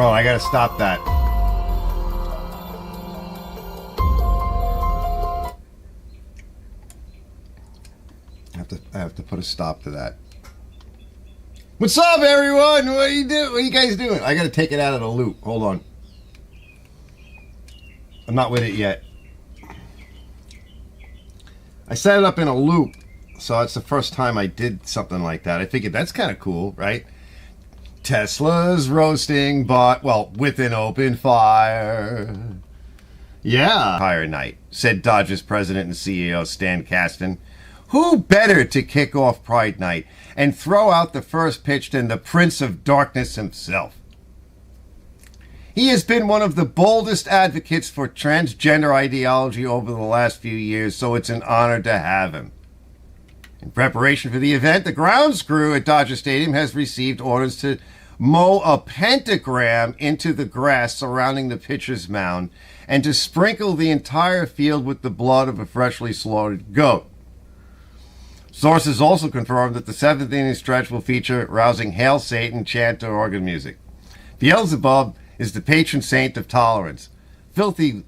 Oh, I gotta stop that. I have to put a stop to that. What's up, everyone? What are you guys doing? I gotta take it out of the loop. Hold on. I'm not with it yet. I set it up in a loop, so it's the first time I did something like that. I figured that's kind of cool, right? Tesla's roasting, but, well, with an open fire. Yeah. Fire night, said Dodgers president and CEO Stan Kasten. Who better to kick off Pride Night and throw out the first pitch than the Prince of Darkness himself? He has been one of the boldest advocates for transgender ideology over the last few years, so it's an honor to have him. In preparation for the event, the grounds crew at Dodger Stadium has received orders to mow a pentagram into the grass surrounding the pitcher's mound and to sprinkle the entire field with the blood of a freshly slaughtered goat. Sources also confirmed that the seventh inning stretch will feature rousing Hail Satan chant to organ music. Beelzebub is the patron saint of tolerance. Filthy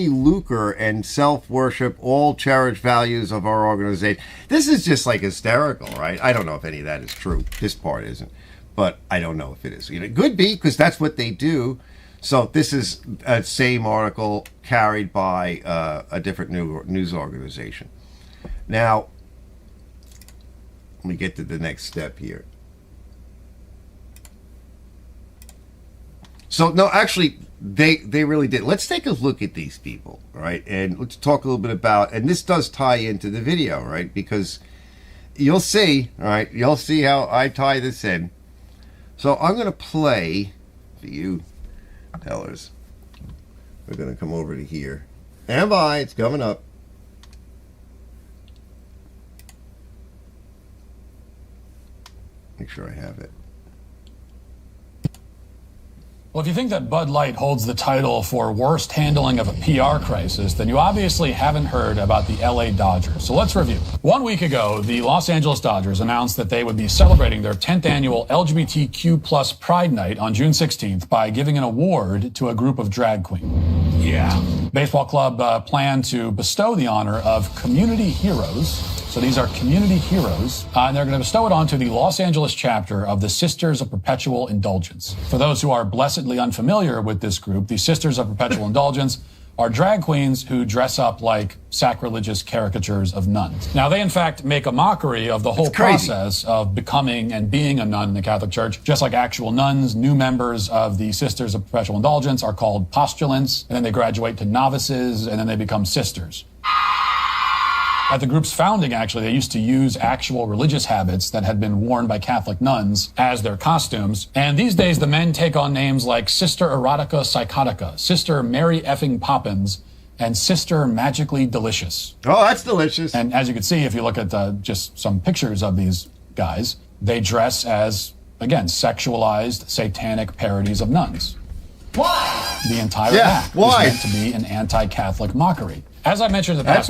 lucre and self-worship, all cherished values of our organization. This is just like hysterical, right? I don't know if any of that is true. This part isn't. But I don't know if it is. It could be, because that's what they do. So this is a same article carried by a different news organization. Now, let me get to the next step here. So, no, actually, they really did. Let's take a look at these people, right? And let's talk a little bit about, and this does tie into the video, right? Because you'll see, all right? You'll see how I tie this in. So I'm going to play for you tellers. We're going to come over to here. Stand by, it's coming up. Make sure I have it. Well, if you think that Bud Light holds the title for worst handling of a PR crisis, then you obviously haven't heard about the LA Dodgers. So let's review. 1 week ago, the Los Angeles Dodgers announced that they would be celebrating their 10th annual LGBTQ plus Pride Night on June 16th by giving an award to a group of drag queens. Yeah. Baseball club planned to bestow the honor of community heroes. So these are community heroes, and they're going to bestow it onto the Los Angeles chapter of the Sisters of Perpetual Indulgence. For those who are blessedly unfamiliar with this group, the Sisters of Perpetual Indulgence are drag queens who dress up like sacrilegious caricatures of nuns. Now, they in fact make a mockery of the whole process of becoming and being a nun in the Catholic Church. Just like actual nuns, new members of the Sisters of Perpetual Indulgence are called postulants, and then they graduate to novices, and then they become sisters. At the group's founding, actually, they used to use actual religious habits that had been worn by Catholic nuns as their costumes. And these days, the men take on names like Sister Erotica Psychotica, Sister Mary Effing Poppins, and Sister Magically Delicious. Oh, that's delicious. And as you can see, if you look at just some pictures of these guys, they dress as, again, sexualized, satanic parodies of nuns. Why? The entire act is meant to be an anti-Catholic mockery. As I mentioned in the past,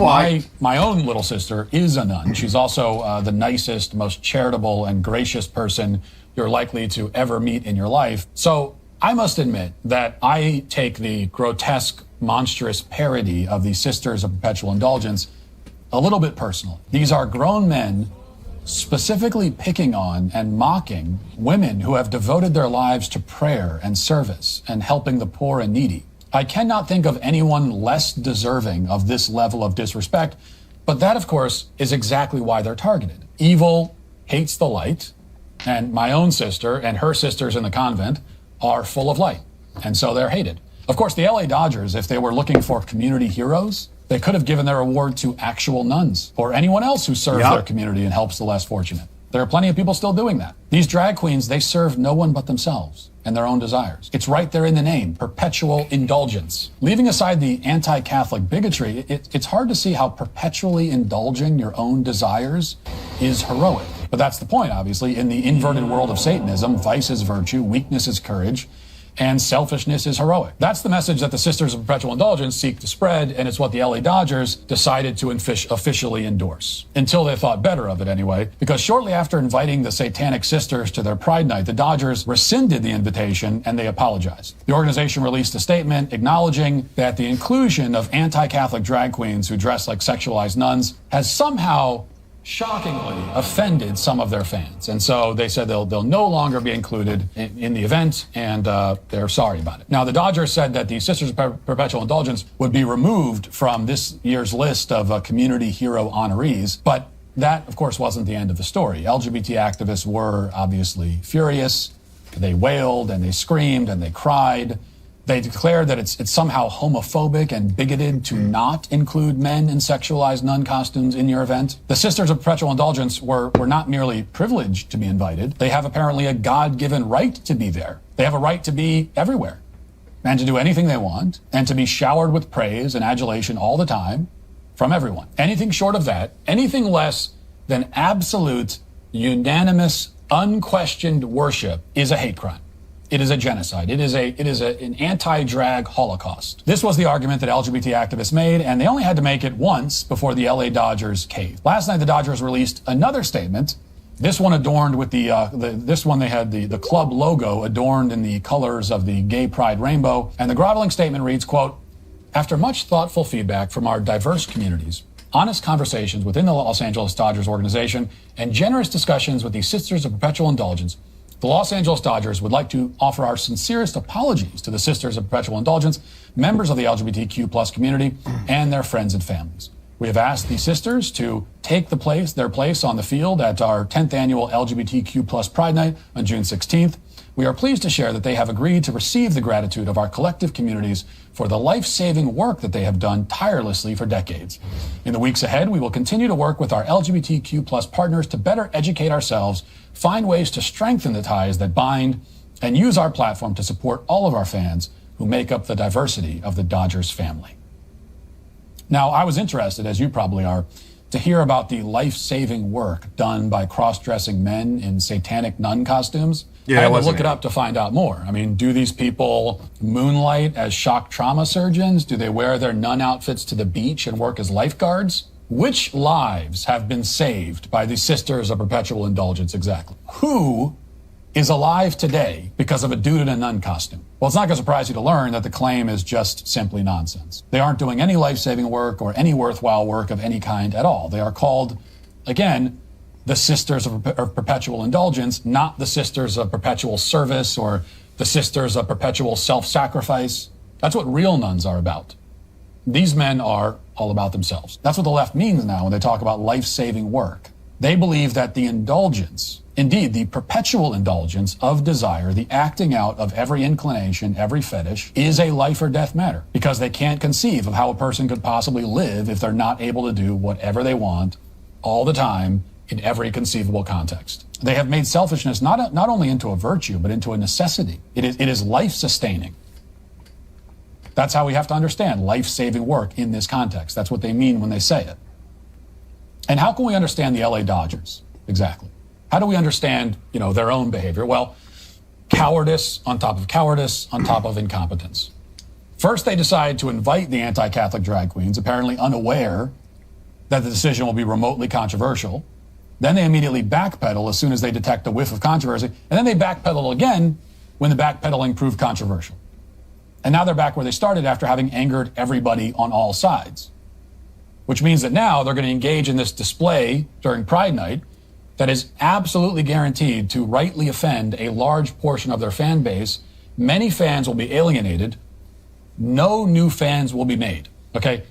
my own little sister is a nun. She's also the nicest, most charitable, and gracious person you're likely to ever meet in your life. So I must admit that I take the grotesque, monstrous parody of the Sisters of Perpetual Indulgence a little bit personal. These are grown men specifically picking on and mocking women who have devoted their lives to prayer and service and helping the poor and needy. I cannot think of anyone less deserving of this level of disrespect, but that, of course, is exactly why they're targeted. Evil hates the light, and my own sister and her sisters in the convent are full of light, and so they're hated. Of course, the LA Dodgers, if they were looking for community heroes, they could have given their award to actual nuns or anyone else who serves their community and helps the less fortunate. There are plenty of people still doing that. These drag queens, they serve no one but themselves and their own desires. It's right there in the name, perpetual indulgence. Leaving aside the anti-Catholic bigotry, it's hard to see how perpetually indulging your own desires is heroic. But that's the point, obviously. In the inverted world of Satanism, vice is virtue, weakness is courage. and selfishness is heroic. That's the message that the Sisters of Perpetual Indulgence seek to spread, and it's what the LA Dodgers decided to officially endorse. Until they thought better of it anyway, because shortly after inviting the Satanic Sisters to their Pride Night, the Dodgers rescinded the invitation and they apologized. The organization released a statement acknowledging that the inclusion of anti-Catholic drag queens who dress like sexualized nuns has somehow shockingly offended some of their fans. And so they said they'll no longer be included in the event, and they're sorry about it. Now, the Dodgers said that the Sisters of Perpetual Indulgence would be removed from this year's list of community hero honorees, but that, of course, wasn't the end of the story. LGBT activists were obviously furious. They wailed and they screamed and they cried. They declared that it's somehow homophobic and bigoted to not include men in sexualized nun costumes in your event. The Sisters of Perpetual Indulgence were not merely privileged to be invited. They have apparently a God-given right to be there. They have a right to be everywhere and to do anything they want and to be showered with praise and adulation all the time from everyone. Anything short of that, anything less than absolute, unanimous, unquestioned worship is a hate crime. It is a genocide. It is an anti-drag Holocaust. This was the argument that LGBT activists made, and they only had to make it once before the LA Dodgers caved. Last night, the Dodgers released another statement. This one adorned with this one they had the club logo adorned in the colors of the gay pride rainbow. And the groveling statement reads, quote, "After much thoughtful feedback from our diverse communities, honest conversations within the Los Angeles Dodgers organization, and generous discussions with the Sisters of Perpetual Indulgence, the Los Angeles Dodgers would like to offer our sincerest apologies to the Sisters of Perpetual Indulgence, members of the LGBTQ plus community, and their friends and families. We have asked the sisters to take their place on the field at our 10th annual LGBTQ plus Pride Night on June 16th. We are pleased to share that they have agreed to receive the gratitude of our collective communities for the life-saving work that they have done tirelessly for decades. In the weeks ahead, we will continue to work with our LGBTQ plus partners to better educate ourselves, find ways to strengthen the ties that bind, and use our platform to support all of our fans who make up the diversity of the Dodgers family." Now, I was interested, as you probably are, to hear about the life-saving work done by cross-dressing men in satanic nun costumes. Yeah, I had to look it up to find out more. I mean, do these people moonlight as shock trauma surgeons? Do they wear their nun outfits to the beach and work as lifeguards? Which lives have been saved by the Sisters of Perpetual Indulgence exactly? Who is alive today because of a dude in a nun costume? Well, it's not going to surprise you to learn that the claim is just simply nonsense. They aren't doing any life-saving work or any worthwhile work of any kind at all. They are called, again, the Sisters of Perpetual Indulgence, not the Sisters of Perpetual Service or the Sisters of Perpetual Self-Sacrifice. That's what real nuns are about. These men are all about themselves. That's what the left means now when they talk about life-saving work. They believe that the indulgence, indeed the perpetual indulgence of desire, the acting out of every inclination, every fetish, is a life or death matter because they can't conceive of how a person could possibly live if they're not able to do whatever they want all the time in every conceivable context. They have made selfishness not only into a virtue, but into a necessity. It is life-sustaining. That's how we have to understand life-saving work in this context. That's what they mean when they say it. And how can we understand the LA Dodgers exactly? How do we understand, their own behavior? Well, cowardice on top of incompetence. First, they decide to invite the anti-Catholic drag queens, apparently unaware that the decision will be remotely controversial. Then they immediately backpedal as soon as they detect a whiff of controversy. And then they backpedal again when the backpedaling proved controversial. And now they're back where they started after having angered everybody on all sides. Which means that now they're going to engage in this display during Pride Night that is absolutely guaranteed to rightly offend a large portion of their fan base. Many fans will be alienated. No new fans will be made. Okay?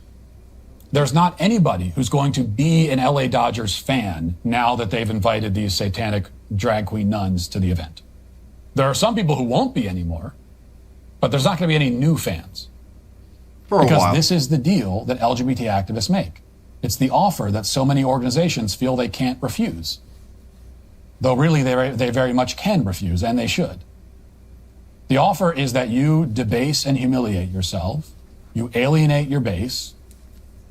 There's not anybody who's going to be an LA Dodgers fan now that they've invited these satanic drag queen nuns to the event. There are some people who won't be anymore, but there's not going to be any new fans. For a while. Because this is the deal that LGBT activists make. It's the offer that so many organizations feel they can't refuse. Though really they very much can refuse, and they should. The offer is that you debase and humiliate yourself, you alienate your base,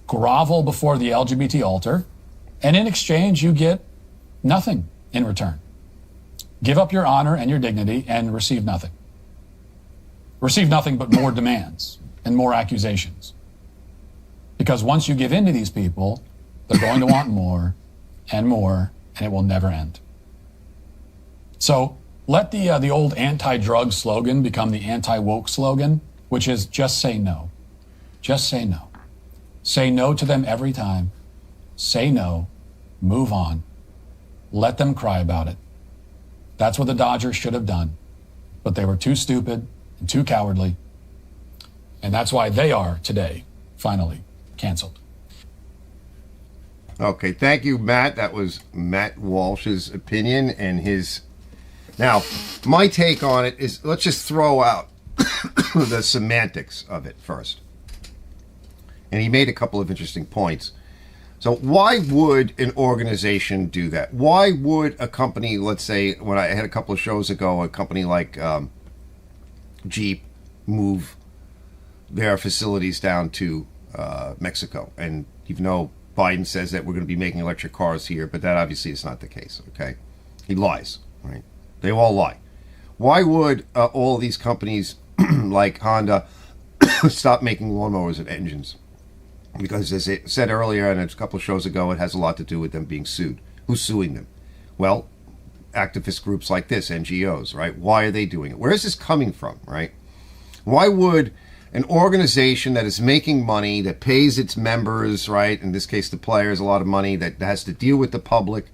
grovel before the LGBT altar, and in exchange you get nothing in return. Give up your honor and your dignity and receive nothing. receive nothing but more demands and more accusations. Because once you give in to these people, they're going to want more, and it will never end. So let the old anti-drug slogan become the anti-woke slogan, which is just say no. Just say no. Say no to them every time. Say no. Move on. Let them cry about it. That's what the Dodgers should have done. But they were too stupid and too cowardly. And that's why they are today, finally, canceled. Okay, thank you, Matt. That was Matt Walsh's opinion and his... Now, my take on it is, let's just throw out the semantics of it first. And he made a couple of interesting points. So why would an organization do that? Why would a company, let's say, when I had a couple of shows ago, a company like Jeep move their facilities down to Mexico? And even though Biden says that we're going to be making electric cars here, but that obviously is not the case, okay? He lies, right? They all lie. Why would all of these companies like Honda stop making lawnmowers and engines? Because as I said earlier and a couple of shows ago, it has a lot to do with them being sued. Who's suing them? Well, activist groups like this, NGOs, right? Why are they doing it? Where is this coming from, right? Why would an organization that is making money, that pays its members, right, in this case the players, a lot of money, that has to deal with the public,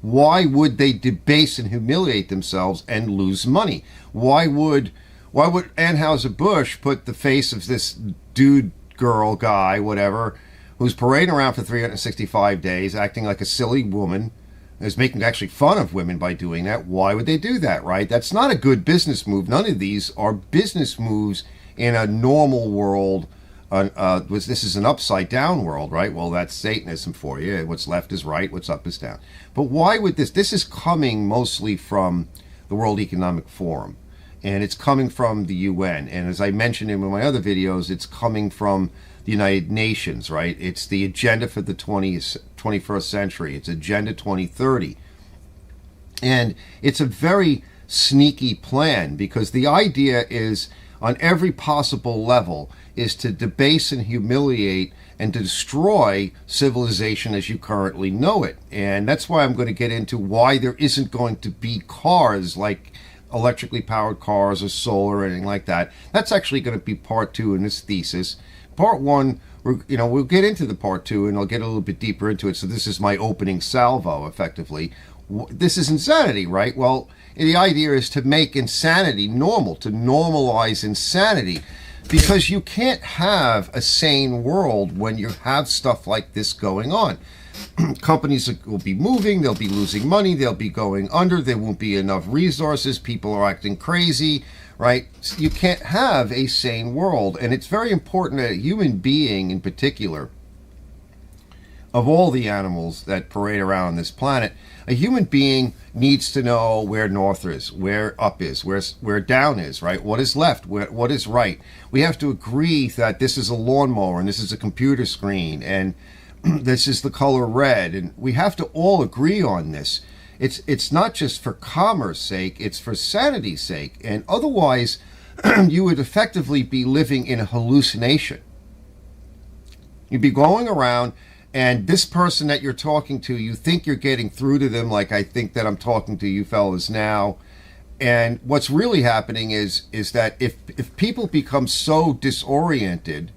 why would they debase and humiliate themselves and lose money? Why would Anheuser-Busch put the face of this dude, girl, guy, whatever, who's parading around for 365 days, acting like a silly woman, is making actually fun of women by doing that? Why would they do that, right? That's not a good business move. None of these are business moves in a normal world. This is an upside down world, right? Well, that's Satanism for you. What's left is right, what's up is down. But why would this is coming mostly from the World Economic Forum, and it's coming from the UN. And as I mentioned in one of my other videos, it's coming from the United Nations, right? It's the agenda for the 21st century. It's Agenda 2030. And it's a very sneaky plan, because the idea is, on every possible level, is to debase and humiliate and to destroy civilization as you currently know it. And that's why I'm going to get into why there isn't going to be cars like electrically powered cars or solar or anything like that. That's actually going to be part 2 in this thesis. Part 1, we'll get into the part 2 and I'll get a little bit deeper into it. So this is my opening salvo, effectively. This is insanity, right? Well, the idea is to make insanity normal, to normalize insanity, because you can't have a sane world when you have stuff like this going on. Companies will be moving, they'll be losing money, they'll be going under, there won't be enough resources, people are acting crazy, right? You can't have a sane world, and it's very important that a human being in particular, of all the animals that parade around on this planet, a human being needs to know where north is, where up is, where down is, right? What is left, what is right. We have to agree that this is a lawnmower and this is a computer screen and this is the color red, and we have to all agree on this. It's not just for commerce sake, it's for sanity's sake, and otherwise you would effectively be living in a hallucination. You'd be going around, and this person that you're talking to, you think you're getting through to them, like I think that I'm talking to you fellas now. And what's really happening is that if people become so disoriented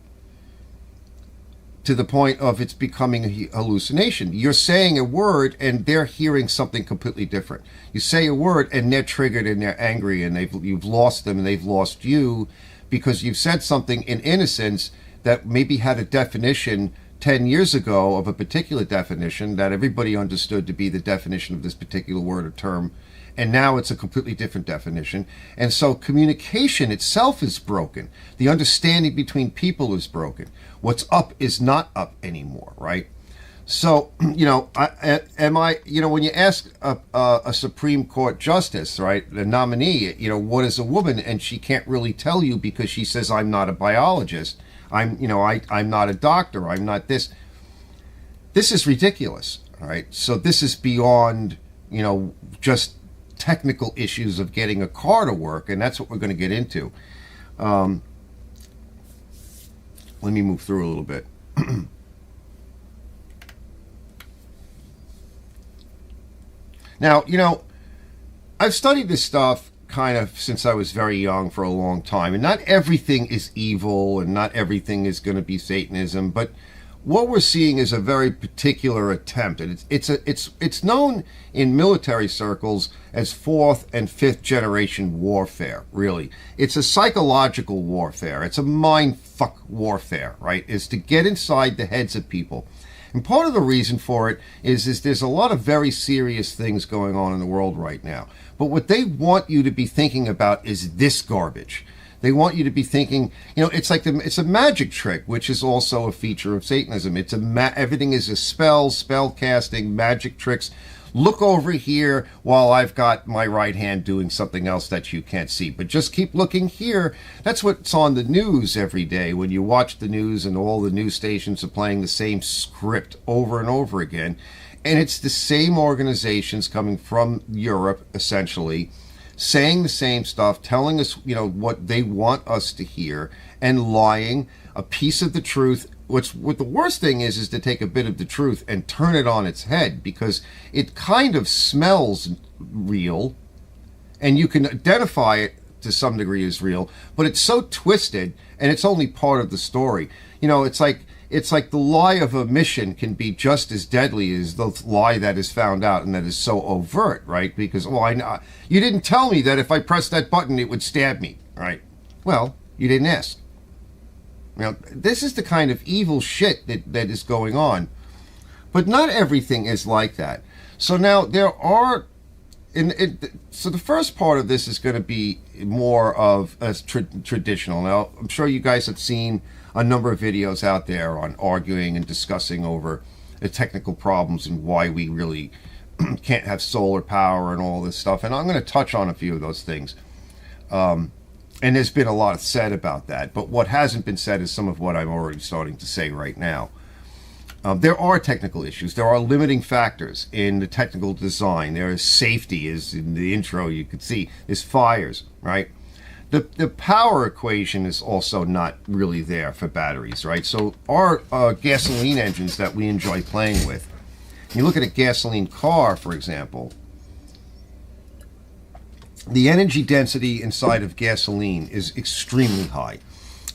to the point of it's becoming a hallucination, you're saying a word and they're hearing something completely different. You say a word and they're triggered and they're angry and you've lost them and they've lost you, because you've said something in innocence that maybe had a definition 10 years ago of a particular definition that everybody understood to be the definition of this particular word or term, and now it's a completely different definition. And so communication itself is broken. The understanding between people is broken. What's up is not up anymore, right? So, when you ask a Supreme Court justice, right, the nominee, what is a woman, and she can't really tell you because she says, I'm not a biologist. I'm not a doctor. I'm not this. This is ridiculous, all right? So this is beyond, just technical issues of getting a car to work, and that's what we're going to get into. Let me move through a little bit. Now, I've studied this stuff kind of since I was very young for a long time, and not everything is evil and not everything is going to be Satanism, but what we're seeing is a very particular attempt, and it's known in military circles as fourth and fifth generation warfare. Really, it's a psychological warfare. It's a mind fuck warfare, right? It's to get inside the heads of people. And part of the reason for it is there's a lot of very serious things going on in the world right now. But what they want you to be thinking about is this garbage. They want you to be thinking, it's like it's a magic trick, which is also a feature of Satanism. It's everything is a spell casting, magic tricks. Look over here while I've got my right hand doing something else that you can't see. But just keep looking here. That's what's on the news every day when you watch the news, and all the news stations are playing the same script over and over again. And it's the same organizations coming from Europe, essentially, saying the same stuff, telling us, what they want us to hear, and lying a piece of the truth. What the worst thing is to take a bit of the truth and turn it on its head, because it kind of smells real, and you can identify it to some degree as real, but it's so twisted, and it's only part of the story. It's like the lie of omission can be just as deadly as the lie that is found out and that is so overt, right? Because, you didn't tell me that if I pressed that button it would stab me, right? Well, you didn't ask. This is the kind of evil shit that is going on. But not everything is like that. So now there are... So the first part of this is going to be more of a traditional. Now, I'm sure you guys have seen a number of videos out there on arguing and discussing over the technical problems and why we really can't have solar power and all this stuff. And I'm going to touch on a few of those things. And there's been a lot said about that. But what hasn't been said is some of what I'm already starting to say right now. There are technical issues. There are limiting factors in the technical design. There is safety, as in the intro you could see. There's fires, right? The power equation is also not really there for batteries, right? So our gasoline engines that we enjoy playing with, you look at a gasoline car, for example, the energy density inside of gasoline is extremely high.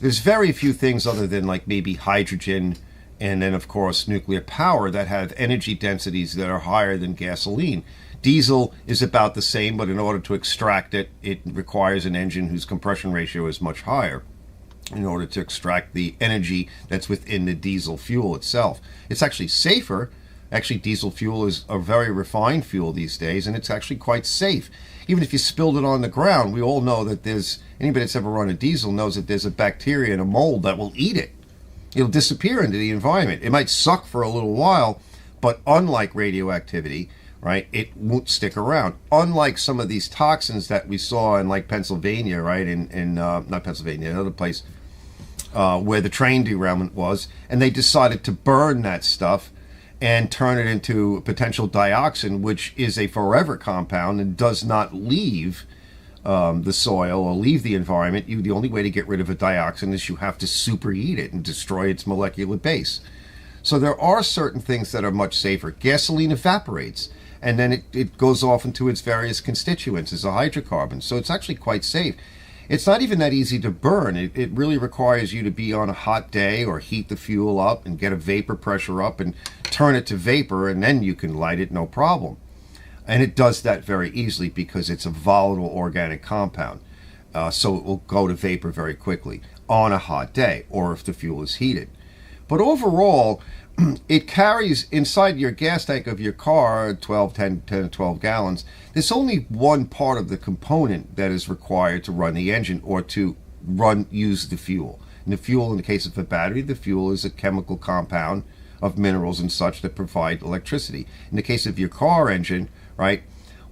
There's very few things other than like maybe hydrogen and then, of course, nuclear power that have energy densities that are higher than gasoline. Diesel is about the same, but in order to extract it, it requires an engine whose compression ratio is much higher in order to extract the energy that's within the diesel fuel itself. It's actually safer. Actually, diesel fuel is a very refined fuel these days, and it's actually quite safe. Even if you spilled it on the ground, we all know that anybody that's ever run a diesel knows that there's a bacteria and a mold that will eat it. It'll disappear into the environment. It might suck for a little while, but unlike radioactivity, right, it won't stick around. Unlike some of these toxins that we saw in like Pennsylvania, right, in not Pennsylvania, another place where the train derailment was, and they decided to burn that stuff and turn it into potential dioxin, which is a forever compound and does not leave the soil or leave the environment. The only way to get rid of a dioxin is you have to superheat it and destroy its molecular base. So there are certain things that are much safer. Gasoline evaporates, and then it goes off into its various constituents as a hydrocarbon. So it's actually quite safe. It's not even that easy to burn. It really requires you to be on a hot day or heat the fuel up and get a vapor pressure up and turn it to vapor, and then you can light it, no problem. And it does that very easily because it's a volatile organic compound. So it will go to vapor very quickly on a hot day or if the fuel is heated. But overall, it carries inside your gas tank of your car 10 to 12 gallons. There's only one part of the component that is required to run the engine or to use the fuel. And the fuel, in the case of a battery, the fuel is a chemical compound of minerals and such that provide electricity. In the case of your car engine, right,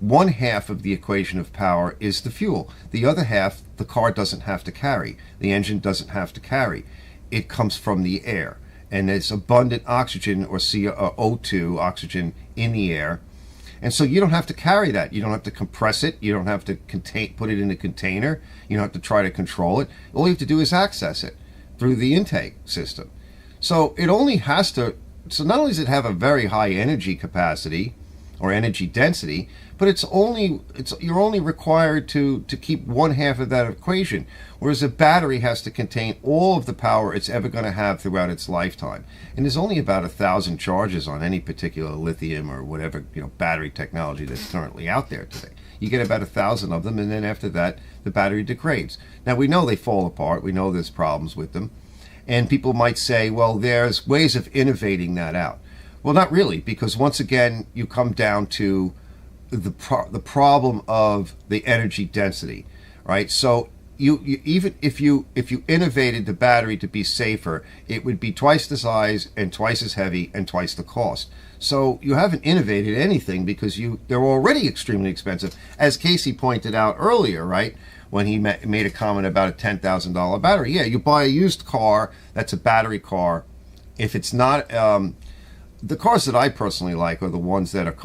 one half of the equation of power is the fuel. The other half, the car doesn't have to carry. The engine doesn't have to carry. It comes from the air. And there's abundant oxygen or CO2, oxygen, in the air. And so you don't have to carry that. You don't have to compress it. You don't have to put it in a container. You don't have to try to control it. All you have to do is access it through the intake system. So it only has to, so not only does it have a very high energy capacity or energy density, but you're only required to keep one half of that equation, whereas a battery has to contain all of the power it's ever going to have throughout its lifetime. And there's only about 1,000 charges on any particular lithium or whatever battery technology that's currently out there today. You get about 1,000 of them, and then after that, the battery degrades. Now, we know they fall apart. We know there's problems with them. And people might say, well, there's ways of innovating that out. Well, not really, because once again, you come down to the problem of the energy density, right? So you even if you innovated the battery to be safer, it would be twice the size and twice as heavy and twice the cost. So you haven't innovated anything because they're already extremely expensive, as Casey pointed out earlier, right? When he made a comment about a $10,000 battery. Yeah, you buy a used car that's a battery car. If it's not, the cars that I personally like are the ones that are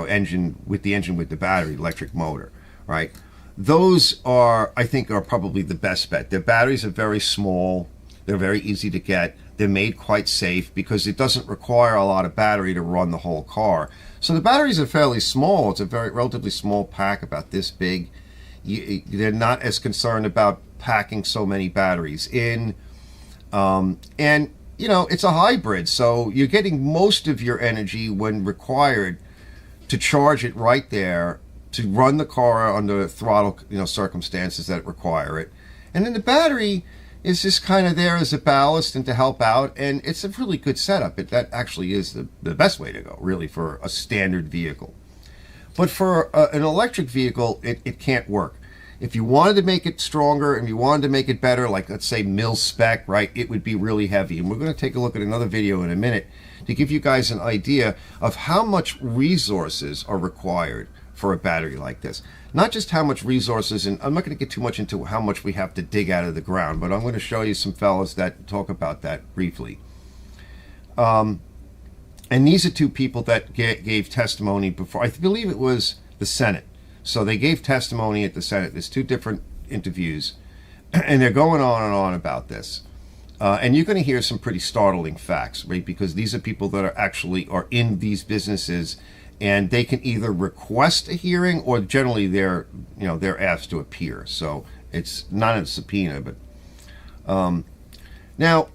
engine with the battery, electric motor, right? Those I think are probably the best bet. Their batteries are very small. They're very easy to get. They're made quite safe because it doesn't require a lot of battery to run the whole car. So the batteries are fairly small. It's a relatively small pack, about this big. They're not as concerned about packing so many batteries in. And, it's a hybrid. So you're getting most of your energy when required to charge it right there, to run the car under throttle, circumstances that require it. And then the battery is just kind of there as a ballast and to help out. And it's a really good setup. That actually is the best way to go, really, for a standard vehicle. But for an electric vehicle, it can't work. If you wanted to make it stronger and you wanted to make it better, like let's say mil spec, right, it would be really heavy. And we're going to take a look at another video in a minute to give you guys an idea of how much resources are required for a battery like this. Not just how much resources, and I'm not going to get too much into how much we have to dig out of the ground, but I'm going to show you some fellas that talk about that briefly. And these are two people that gave testimony before. I believe it was the Senate. So they gave testimony at the Senate. There's two different interviews, and they're going on and on about this. And you're going to hear some pretty startling facts, right? Because these are people that are in these businesses, and they can either request a hearing or generally they're asked to appear. So it's not a subpoena, but now.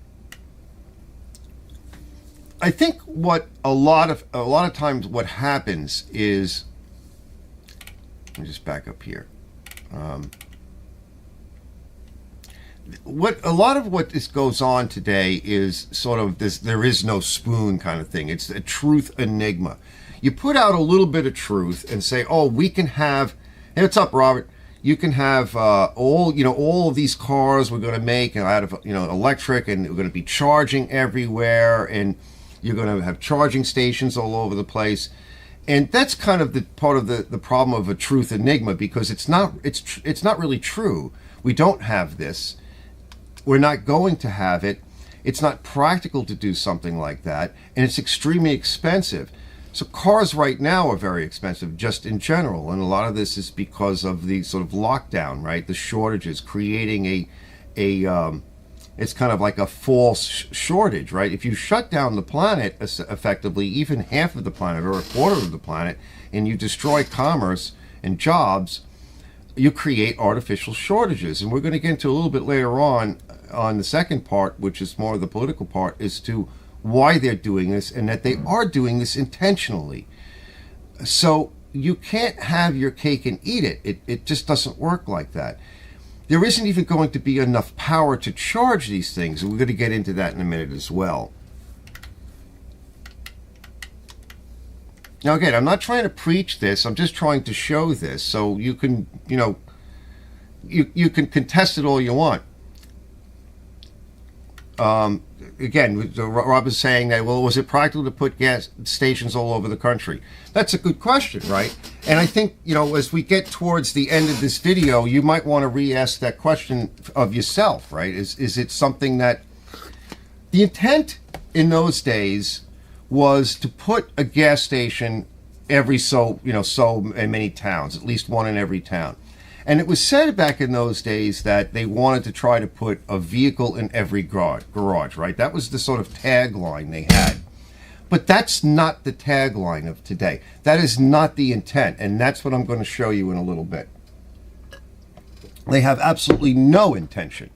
I think what a lot of times what happens is, let me just back up here. What goes on today is sort of this there is no spoon kind of thing. It's a truth enigma. You put out a little bit of truth and say, oh, we can have, hey, what's up, Robert? You can have all of these cars we're going to make out of electric, and we're going to be charging everywhere, and you're going to have charging stations all over the place. And that's kind of the part of the problem of a truth enigma, because it's not really true. We don't have this. We're not going to have it. It's not practical to do something like that, and it's extremely expensive. So cars right now are very expensive just in general, and a lot of this is because of the sort of lockdown, right? The shortages, creating it's kind of like a false shortage, right? If you shut down the planet effectively, even half of the planet or a quarter of the planet, and you destroy commerce and jobs, you create artificial shortages. And we're going to get into a little bit later on the second part, which is more of the political part, as to why they're doing this and that they are doing this intentionally. So you can't have your cake and eat it. It just doesn't work like that. There isn't even going to be enough power to charge these things, and we're going to get into that in a minute as well. Now again, I'm not trying to preach this, I'm just trying to show this so you can, you can contest it all you want. Again, Rob is saying that, well, was it practical to put gas stations all over the country? That's a good question, right? And I think, as we get towards the end of this video, you might want to re-ask that question of yourself, right? Is it something that... The intent in those days was to put a gas station every so many towns, at least one in every town. And it was said back in those days that they wanted to try to put a vehicle in every garage, right? That was the sort of tagline they had. But that's not the tagline of today. That is not the intent, and that's what I'm going to show you in a little bit. They have absolutely no intention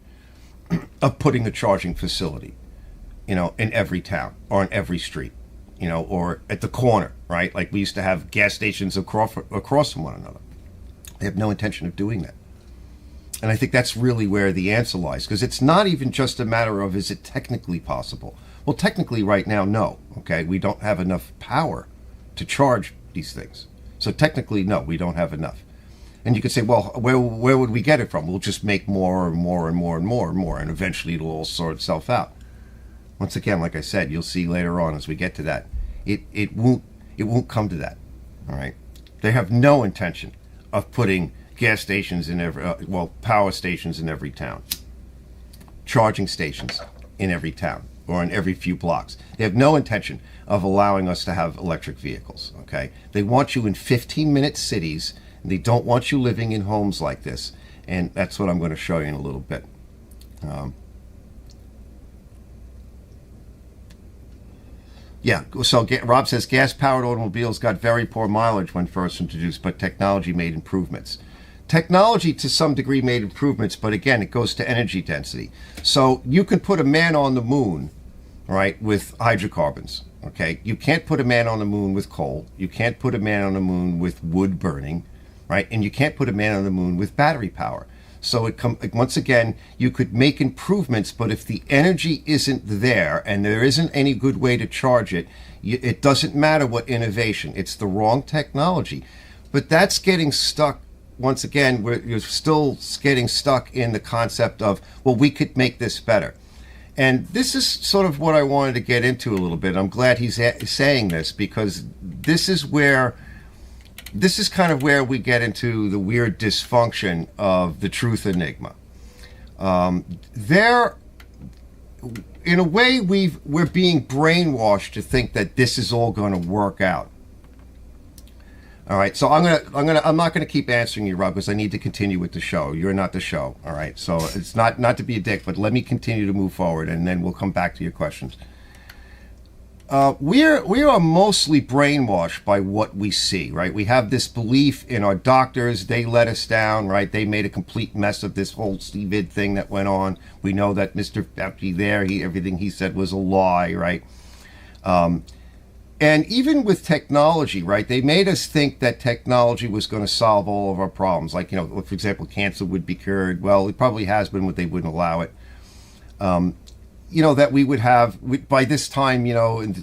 of putting a charging facility, in every town or in every street, or at the corner, right? Like we used to have gas stations across from one another. They have no intention of doing that. And I think that's really where the answer lies, because it's not even just a matter of, is it technically possible? Well, technically right now, no. Okay, we don't have enough power to charge these things. So technically, no, we don't have enough. And you could say, well, where would we get it from? We'll just make more and more and more and more and more, and eventually it'll all sort itself out. Once again, like I said, you'll see later on as we get to that, it won't come to that. All right, they have no intention of putting gas stations in power stations in every town, charging stations in every town or in every few blocks. They have no intention of allowing us to have electric vehicles. Okay, they want you in 15-minute cities. And they don't want you living in homes like this, and that's what I'm going to show you in a little bit. So Rob says gas-powered automobiles got very poor mileage when first introduced, but technology made improvements. Technology to some degree made improvements, but again, it goes to energy density. So you can put a man on the moon, right, with hydrocarbons. Okay, you can't put a man on the moon with coal. You can't put a man on the moon with wood burning, right? And you can't put a man on the moon with battery power. So once again, you could make improvements, but if the energy isn't there and there isn't any good way to charge it, it doesn't matter what innovation. It's the wrong technology. But that's getting stuck. Once again, you're still getting stuck in the concept of, well, we could make this better. And this is sort of what I wanted to get into a little bit. I'm glad he's saying this, because this is kind of where we get into the weird dysfunction of the truth enigma. In a way, we're being brainwashed to think that this is all going to work out. All right, so I'm not gonna keep answering you, Rob, because I need to continue with the show. You're not the show. All right, so it's not to be a dick, but let me continue to move forward, and then we'll come back to your questions. We are mostly brainwashed by what we see, right? We have this belief in our doctors. They let us down, right? They made a complete mess of this whole CVID thing that went on. We know that Mr. Fauci everything he said was a lie, right? And even with technology, right, they made us think that technology was going to solve all of our problems. Like, for example, cancer would be cured. Well, it probably has been, but they wouldn't allow it. That we would have, by this time,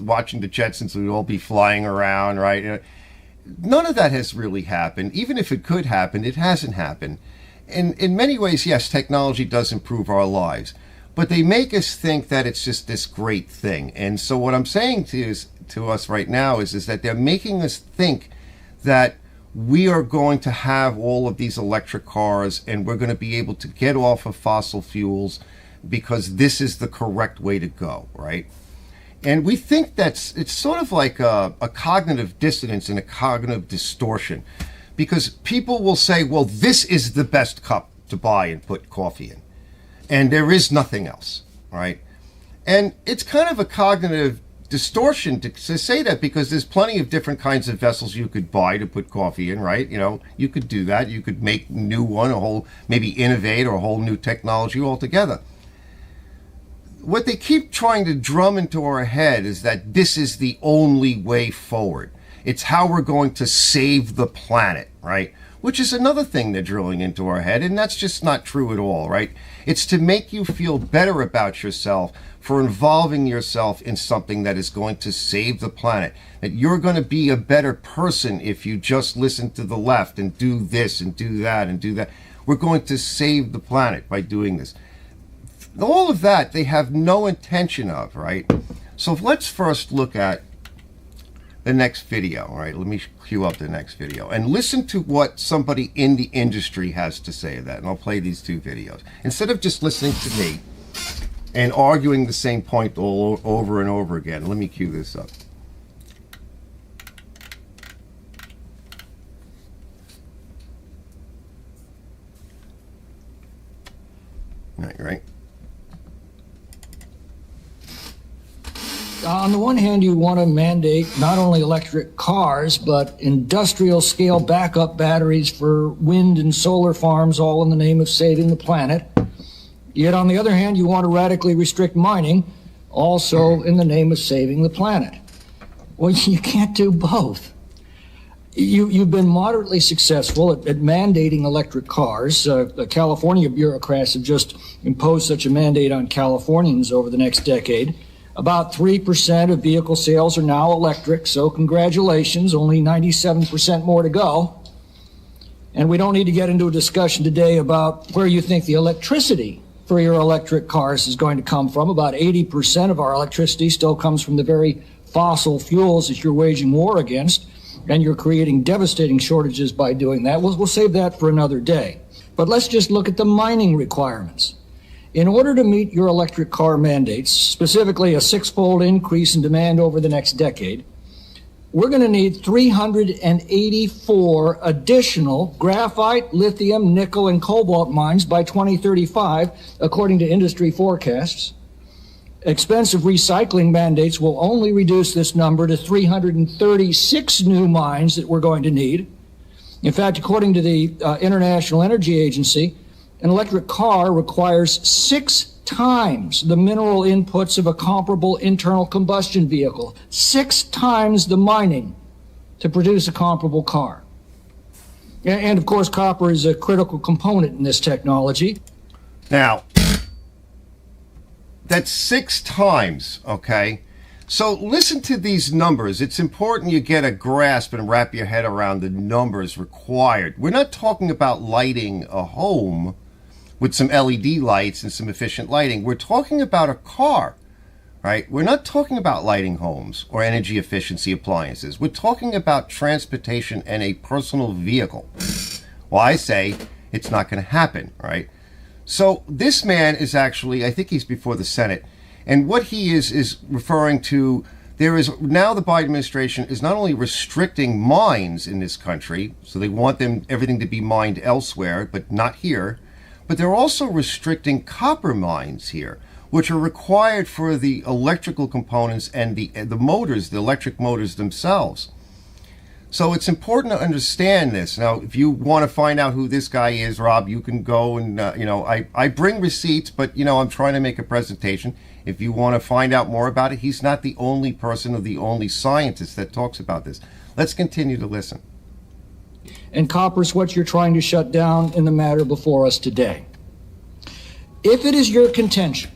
watching the Jetsons, we would all be flying around, right? None of that has really happened. Even if it could happen, it hasn't happened. And in many ways, yes, technology does improve our lives. But they make us think that it's just this great thing. And so what I'm saying to us right now is that they're making us think that we are going to have all of these electric cars and we're going to be able to get off of fossil fuels because this is the correct way to go, right? And we think it's sort of like a cognitive dissonance and a cognitive distortion, because people will say, well, this is the best cup to buy and put coffee in, and there is nothing else, right? And it's kind of a cognitive distortion to say that, because there's plenty of different kinds of vessels you could buy to put coffee in, right? You could do that. You could make a new one, maybe innovate, or a whole new technology altogether. What they keep trying to drum into our head is that this is the only way forward. It's how we're going to save the planet, right? Which is another thing they're drilling into our head, and that's just not true at all, right? It's to make you feel better about yourself for involving yourself in something that is going to save the planet. That you're going to be a better person if you just listen to the left and do this and do that and do that. We're going to save the planet by doing this. All of that they have no intention of, right? So let's first look at the next video, all right? Let me cue up the next video and listen to what somebody in the industry has to say of that. And I'll play these two videos. Instead of just listening to me and arguing the same point all over and over again, let me cue this up. Right. On the one hand, you want to mandate not only electric cars, but industrial scale backup batteries for wind and solar farms, all in the name of saving the planet. Yet on the other hand, you want to radically restrict mining, also in the name of saving the planet. Well, you can't do both. You've been moderately successful at mandating electric cars. The California bureaucrats have just imposed such a mandate on Californians over the next decade. About 3% of vehicle sales are now electric, so congratulations, only 97% more to go. And we don't need to get into a discussion today about where you think the electricity for your electric cars is going to come from. About 80% of our electricity still comes from the very fossil fuels that you're waging war against, and you're creating devastating shortages by doing that. We'll save that for another day. But let's just look at the mining requirements. In order to meet your electric car mandates, specifically a six-fold increase in demand over the next decade, we're going to need 384 additional graphite, lithium, nickel, and cobalt mines by 2035, according to industry forecasts. Expensive recycling mandates will only reduce this number to 336 new mines that we're going to need. In fact, according to the International Energy Agency, an electric car requires 6 times the mineral inputs of a comparable internal combustion vehicle, 6 times the mining to produce a comparable car. And of course, copper is a critical component in this technology. Now, that's 6 times, okay? So listen to these numbers. It's important you get a grasp and wrap your head around the numbers required. We're not talking about lighting a home with some LED lights and some efficient lighting. We're talking about a car, right? We're not talking about lighting homes or energy efficiency appliances. We're talking about transportation and a personal vehicle. Well, I say it's not going to happen, right? So this man is actually, I think he's before the Senate, and what he is referring to, there is now the Biden administration is not only restricting mines in this country, so they want everything to be mined elsewhere, but not here, but they're also restricting copper mines here, which are required for the electrical components and the motors, the electric motors themselves. So it's important to understand this. Now, if you want to find out who this guy is, Rob, you can go and, I bring receipts, but, I'm trying to make a presentation. If you want to find out more about it, he's not the only person or the only scientist that talks about this. Let's continue to listen. And copper's what you're trying to shut down in the matter before us today. If it is your contention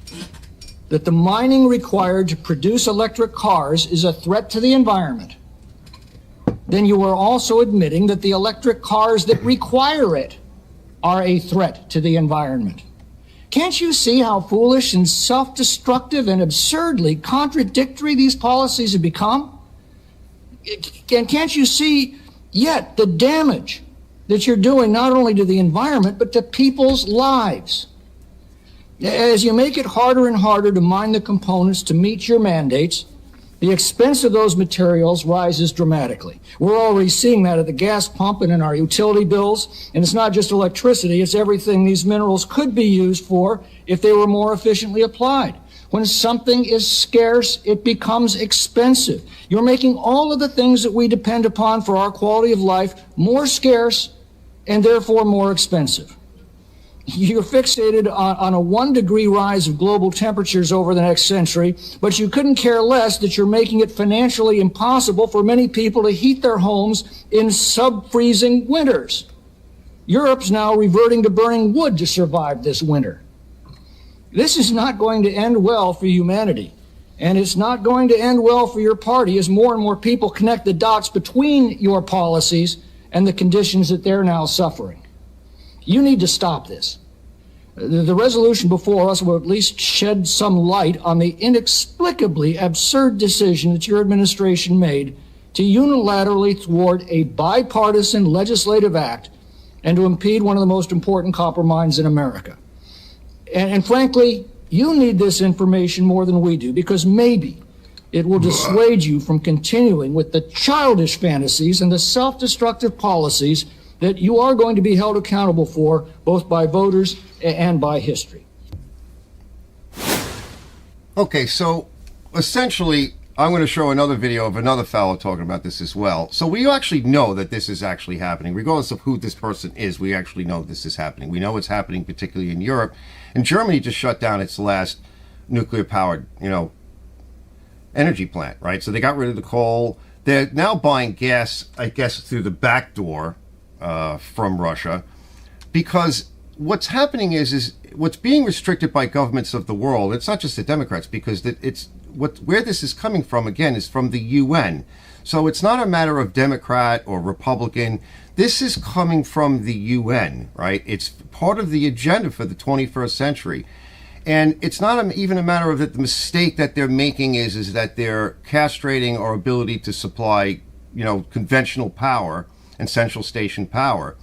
that the mining required to produce electric cars is a threat to the environment, then you are also admitting that the electric cars that require it are a threat to the environment. Can't you see how foolish and self-destructive and absurdly contradictory these policies have become? And can't you see yet the damage that you're doing not only to the environment, but to people's lives? As you make it harder and harder to mine the components to meet your mandates, the expense of those materials rises dramatically. We're already seeing that at the gas pump and in our utility bills. And it's not just electricity, it's everything these minerals could be used for if they were more efficiently applied. When something is scarce, it becomes expensive. You're making all of the things that we depend upon for our quality of life more scarce and therefore more expensive. You're fixated on a 1 degree rise of global temperatures over the next century, but you couldn't care less that you're making it financially impossible for many people to heat their homes in sub-freezing winters. Europe's now reverting to burning wood to survive this winter. This is not going to end well for humanity, and it's not going to end well for your party as more and more people connect the dots between your policies and the conditions that they're now suffering. You need to stop this. The resolution before us will at least shed some light on the inexplicably absurd decision that your administration made to unilaterally thwart a bipartisan legislative act and to impede one of the most important copper mines in America. And frankly, you need this information more than we do, because maybe it will dissuade you from continuing with the childish fantasies and the self-destructive policies that you are going to be held accountable for, both by voters and by history. Okay, so essentially, I'm going to show another video of another fellow talking about this as well. So we actually know that this is actually happening. Regardless of who this person is, we actually know this is happening. We know it's happening particularly in Europe. And Germany just shut down its last nuclear-powered, energy plant, right? So they got rid of the coal. They're now buying gas, I guess, through the back door from Russia, because what's happening is what's being restricted by governments of the world. It's not just the Democrats, because where this is coming from, again, is from the UN. So it's not a matter of Democrat or Republican. This is coming from the UN, right? It's part of the agenda for the 21st century. And it's not even a matter of that the mistake that they're making is that they're castrating our ability to supply, conventional power and central station power.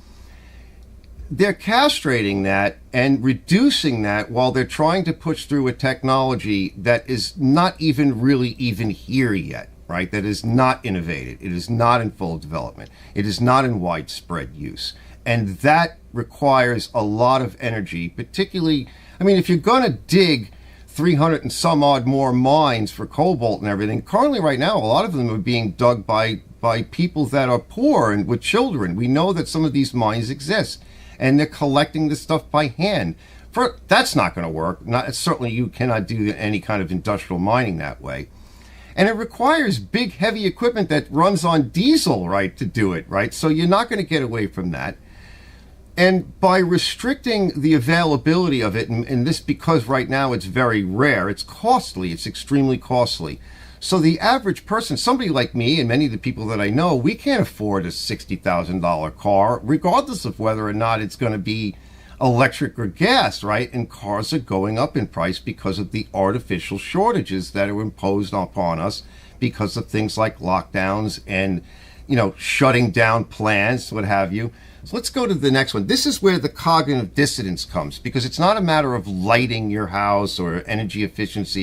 They're castrating that and reducing that while they're trying to push through a technology that is not even here yet, right? That is not innovated. It is not in full development. It is not in widespread use. And that requires a lot of energy, particularly, if you're going to dig 300 and some odd more mines for cobalt and everything, currently right now, a lot of them are being dug by people that are poor and with children. We know that some of these mines exist, and they're collecting this stuff by hand. That's not going to work. Certainly you cannot do any kind of industrial mining that way. And it requires big, heavy equipment that runs on diesel, right, to do it, right? So you're not going to get away from that. And by restricting the availability of it, and this because right now it's very rare, it's costly, it's extremely costly. So the average person, somebody like me and many of the people that I know, we can't afford a $60,000 car, regardless of whether or not it's going to be electric or gas, right? And cars are going up in price because of the artificial shortages that are imposed upon us because of things like lockdowns and, shutting down plants, what have you. So let's go to the next one. This is where the cognitive dissonance comes, because it's not a matter of lighting your house or energy efficiency.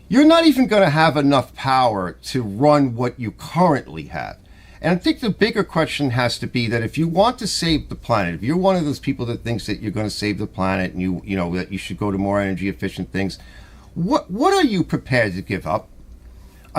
You're not even going to have enough power to run what you currently have. And I think the bigger question has to be that if you want to save the planet, if you're one of those people that thinks that you're going to save the planet and that you should go to more energy efficient things, what are you prepared to give up?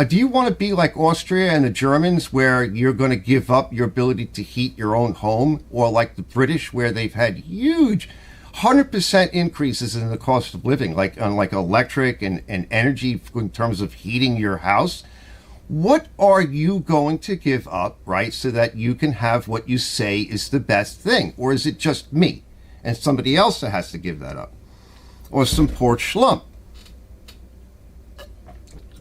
Do you want to be like Austria and the Germans, where you're going to give up your ability to heat your own home, or like the British, where they've had huge 100% increases in the cost of living, like on electric and energy in terms of heating your house? What are you going to give up, right, so that you can have what you say is the best thing? Or is it just me and somebody else that has to give that up? Or some poor schlump?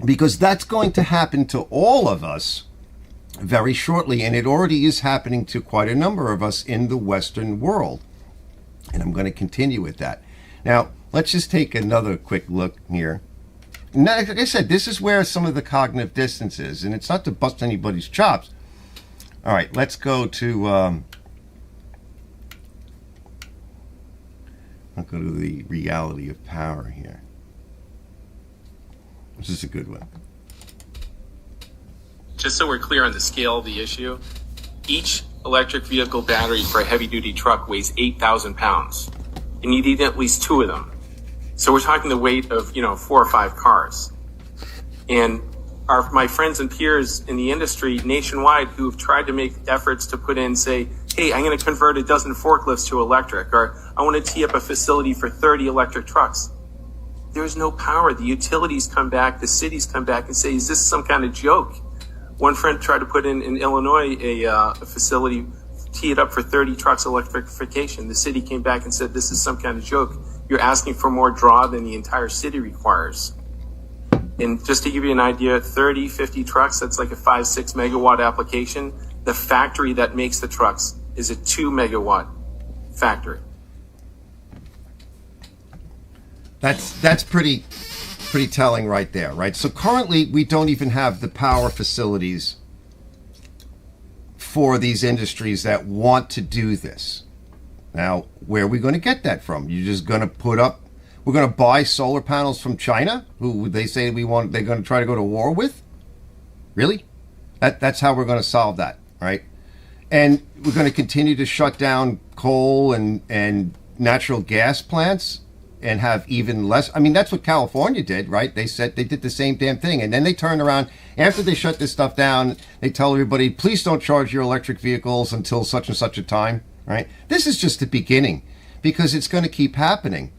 Because that's going to happen to all of us very shortly, and it already is happening to quite a number of us in the Western world. And I'm going to continue with that. Now, let's just take another quick look here. Now, like I said, this is where some of the cognitive dissonance is, and it's not to bust anybody's chops. All right, let's go to I'll go to the reality of power here. This is a good one. Just so we're clear on the scale of the issue, each electric vehicle battery for a heavy-duty truck weighs 8,000 pounds. And you need at least two of them. So we're talking the weight of, 4 or 5 cars. And my friends and peers in the industry nationwide who have tried to make efforts to put in, say, hey, I'm going to convert a dozen forklifts to electric, or I want to tee up a facility for 30 electric trucks. There's no power. The utilities come back, the cities come back and say, is this some kind of joke? One friend tried to put in Illinois a facility, tee it up for 30 trucks electrification. The city came back and said, this is some kind of joke. You're asking for more draw than the entire city requires. And just to give you an idea, 30, 50 trucks, that's like a 5-6 megawatt application. The factory that makes the trucks is a 2 megawatt factory. That's pretty telling right there, right? So currently we don't even have the power facilities for these industries that want to do this. Now, where are we going to get that from? You're just going to we're going to buy solar panels from China, who they say they're going to try to go to war with? Really? That's how we're going to solve that, right? And we're going to continue to shut down coal and natural gas plants and have even less. I mean, that's what California did, right? They said they did the same damn thing. And then they turned around after they shut this stuff down. They tell everybody, please don't charge your electric vehicles until such and such a time, right? This is just the beginning, because it's going to keep happening.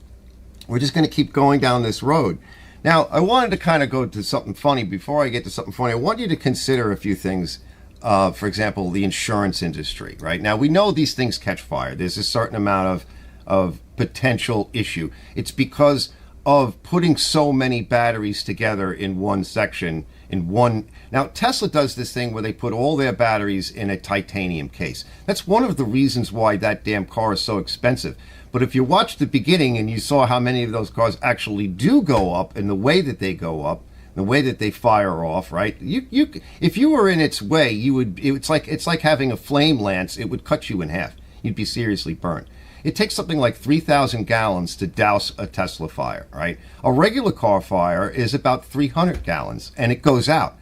We're just going to keep going down this road. Now, I wanted to kind of go to something funny. Before I get to something funny, I want you to consider a few things. For example, the insurance industry, right? Now, we know these things catch fire. There's a certain amount of potential issue. It's because of putting so many batteries together in one section, in one. Now, Tesla does this thing where they put all their batteries in a titanium case. That's one of the reasons why that damn car is so expensive. But if you watched the beginning and you saw how many of those cars actually do go up and the way that they go up, the way that they fire off, right? If you were in its way, you would. It's like having a flame lance. It would cut you in half. You'd be seriously burned. It takes something like 3,000 gallons to douse a Tesla fire, right? A regular car fire is about 300 gallons, and it goes out.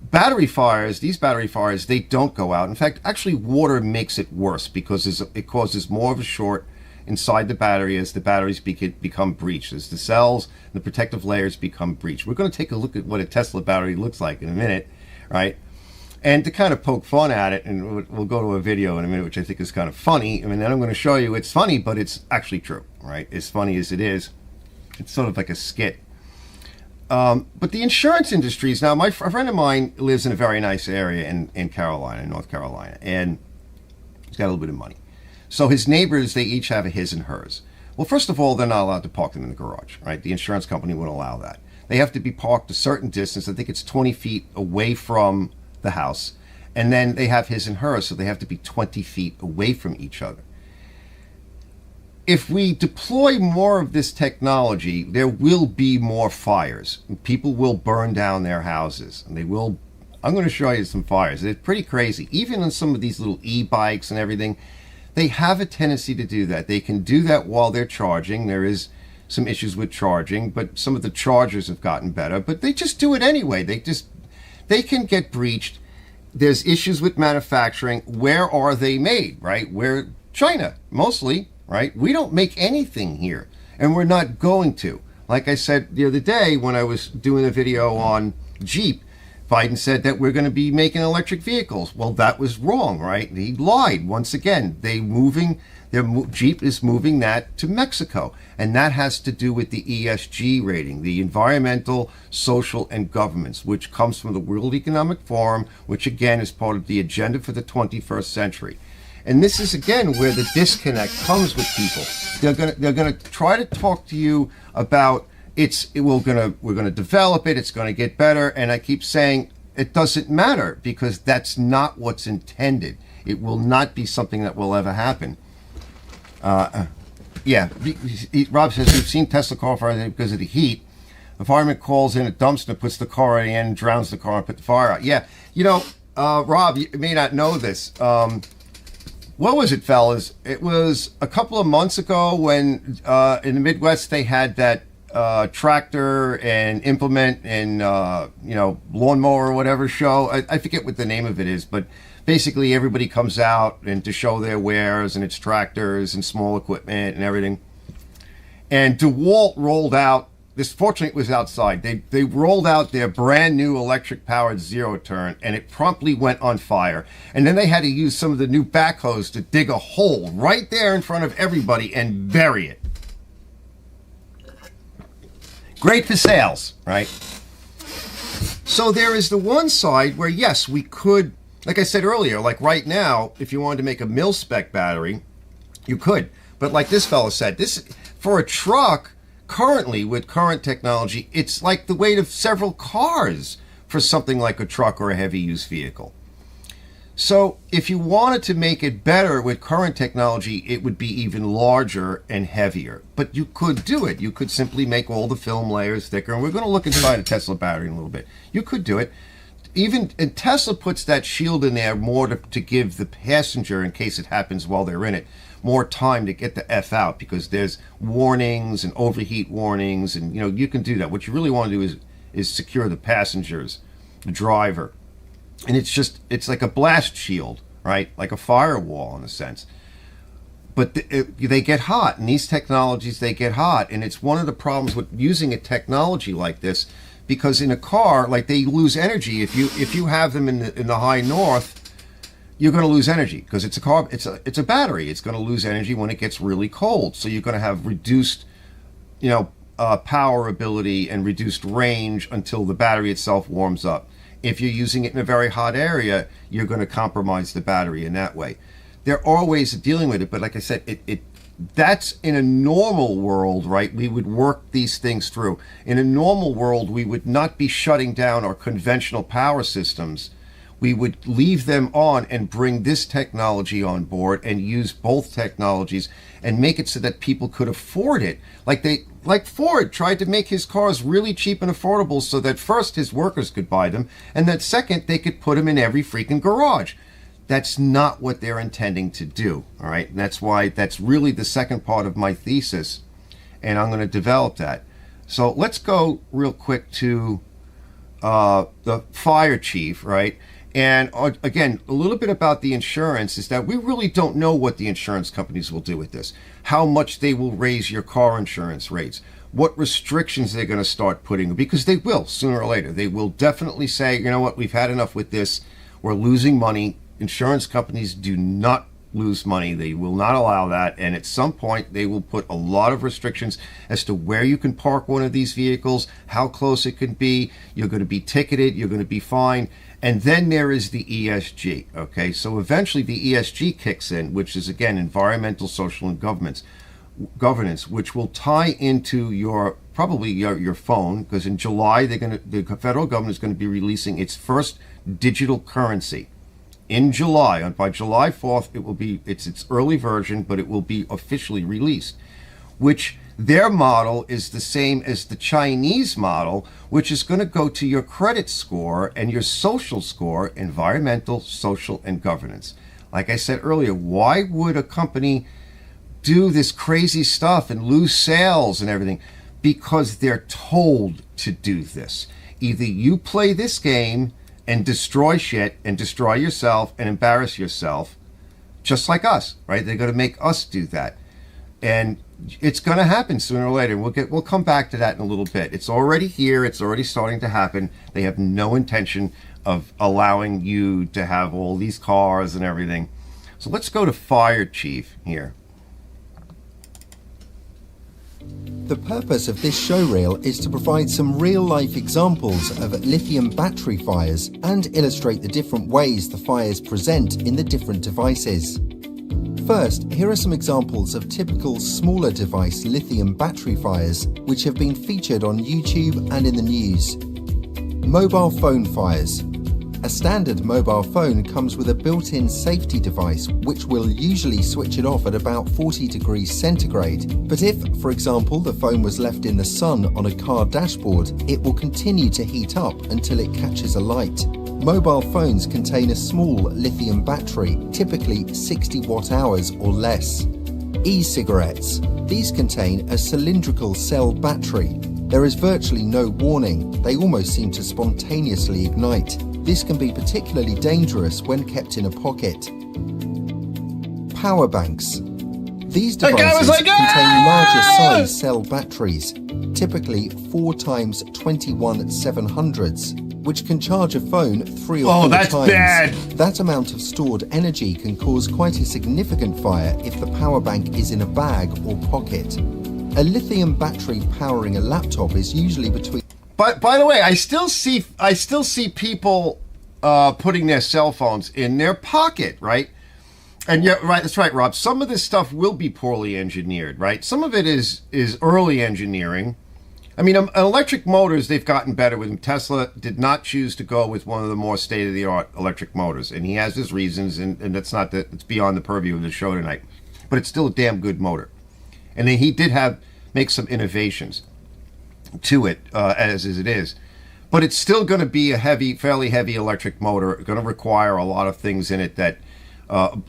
Battery fires, these battery fires, they don't go out. In fact, actually, water makes it worse because it causes more of a short inside the battery as the batteries become breached, as the cells, the protective layers become breached. We're going to take a look at what a Tesla battery looks like in a minute, right? And to kind of poke fun at it, and we'll go to a video in a minute, which I think is kind of funny. I mean, then I'm going to show you it's funny, but it's actually true, right? As funny as it is, it's sort of like a skit. But the insurance industries, now, a friend of mine lives in a very nice area in Carolina, North Carolina, and he's got a little bit of money. So his neighbors, they each have a his and hers. Well, first of all, they're not allowed to park them in the garage, right? The insurance company won't allow that. They have to be parked a certain distance. I think it's 20 feet away from the house. And then they have his and hers, so they have to be 20 feet away from each other. If we deploy more of this technology, there will be more fires. People will burn down their houses, and they will. I'm going to show you some fires. It's pretty crazy. Even on some of these little e-bikes and everything, they have a tendency to do that. They can do that while they're charging. There is some issues with charging, but some of the chargers have gotten better. But they just do it anyway. They can get breached. There's issues with manufacturing. Where are they made, right? Where? China, mostly, right? We don't make anything here, and we're not going to. Like I said the other day when I was doing a video on Jeep, Biden said that we're going to be making electric vehicles. Well, that was wrong, right? He lied once again. Jeep is moving that to Mexico, and that has to do with the ESG rating, the environmental, social, and governance, which comes from the World Economic Forum, which again is part of the agenda for the 21st century. And this is again where the disconnect comes with people. They're going to try to talk to you about we're going to develop it. It's going to get better. And I keep saying it doesn't matter because that's not what's intended. It will not be something that will ever happen. Rob says we've seen Tesla car fires because of the heat. The fireman calls in a dumpster, puts the car in the end, drowns the car, and put the fire out. Yeah, Rob, you may not know this. What was it, fellas? It was a couple of months ago when in the Midwest they had that tractor and implement and lawnmower or whatever show. I forget what the name of it is, but basically everybody comes out and to show their wares, and it's tractors and small equipment and everything. And DeWalt rolled out this. Fortunately, it was outside. They rolled out their brand new electric powered zero turn, and it promptly went on fire. And then they had to use some of the new backhoes to dig a hole right there in front of everybody and bury it. Great for sales, right? So there is the one side where, yes, we could, like I said earlier, like right now, if you wanted to make a mil-spec battery, you could. But like this fellow said, this for a truck, currently with current technology, it's like the weight of several cars for something like a truck or a heavy-use vehicle. So if you wanted to make it better with current technology, it would be even larger and heavier. But you could do it. You could simply make all the film layers thicker. And we're going to look inside a Tesla battery in a little bit. You could do it. And Tesla puts that shield in there more to give the passenger, in case it happens while they're in it, more time to get the F out, because there's warnings and overheat warnings, and you can do that. What you really want to do is secure the passengers, the driver. And it's like a blast shield, right? Like a firewall in a sense. But they get hot, and these technologies, they get hot. And it's one of the problems with using a technology like this, because in a car, like, they lose energy. If you have them in the high north, you're going to lose energy because it's a battery. It's going to lose energy when it gets really cold. So you're going to have reduced, power ability and reduced range until the battery itself warms up. If you're using it in a very hot area, you're going to compromise the battery in that way. There are ways of dealing with it, but like I said, that's in a normal world, right? We would work these things through. In a normal world, we would not be shutting down our conventional power systems. We would leave them on and bring this technology on board and use both technologies and make it so that people could afford it. Like Ford tried to make his cars really cheap and affordable so that first his workers could buy them, and that second they could put them in every freaking garage. That's not what they're intending to do, all right? And that's why that's really the second part of my thesis, and I'm going to develop that. So let's go real quick to the fire chief, right? And again, a little bit about the insurance is that we really don't know what the insurance companies will do with this, how much they will raise your car insurance rates, what restrictions they're going to start putting, because they will sooner or later. They will definitely say, you know what, we've had enough with this. We're losing money. Insurance companies do not lose money. They will not allow that. And at some point, they will put a lot of restrictions as to where you can park one of these vehicles, how close it can be. You're going to be ticketed. You're going to be fined. And then there is the ESG. Okay, so eventually the ESG kicks in, which is, again, environmental, social, and governance, which will tie into your phone, because in July the federal government is going to be releasing its first digital currency. In July, by July 4th, it's its early version, but it will be officially released, which their model is the same as the Chinese model, which is going to go to your credit score and your social score, environmental, social, and governance. Like I said earlier, why would a company do this crazy stuff and lose sales and everything? Because they're told to do this. Either you play this game and destroy shit and destroy yourself and embarrass yourself, just like us, right? They're going to make us do that. And it's going to happen sooner or later. We'll come back to that in a little bit. It's already here. It's already starting to happen. They have no intention of allowing you to have all these cars and everything. So let's go to Fire Chief here. The purpose of this show reel is to provide some real-life examples of lithium battery fires and illustrate the different ways the fires present in the different devices. First, here are some examples of typical smaller device lithium battery fires which have been featured on YouTube and in the news. Mobile phone fires. A standard mobile phone comes with a built-in safety device which will usually switch it off at about 40 degrees centigrade. But if, for example, the phone was left in the sun on a car dashboard, it will continue to heat up until it catches a light. Mobile phones contain a small lithium battery, typically 60 watt-hours or less. E-cigarettes. These contain a cylindrical cell battery. There is virtually no warning. They almost seem to spontaneously ignite. This can be particularly dangerous when kept in a pocket. Power banks. These devices contain larger size cell batteries, typically 4 times 21 700s, which can charge a phone 3 or 4 times. Bad. That amount of stored energy can cause quite a significant fire if the power bank is in a bag or pocket. A lithium battery powering a laptop is usually between... But by the way, I still see people putting their cell phones in their pocket, right? And yeah, right, that's right, Rob. Some of this stuff will be poorly engineered, right? Some of it is early engineering. I mean, electric motors, they've gotten better with them. Tesla did not choose to go with one of the more state-of-the-art electric motors, and he has his reasons, and that's not that it's beyond the purview of the show tonight. But it's still a damn good motor. And then he did make some innovations to it, as it is. But it's still going to be a fairly heavy electric motor. Going to require a lot of things in it that are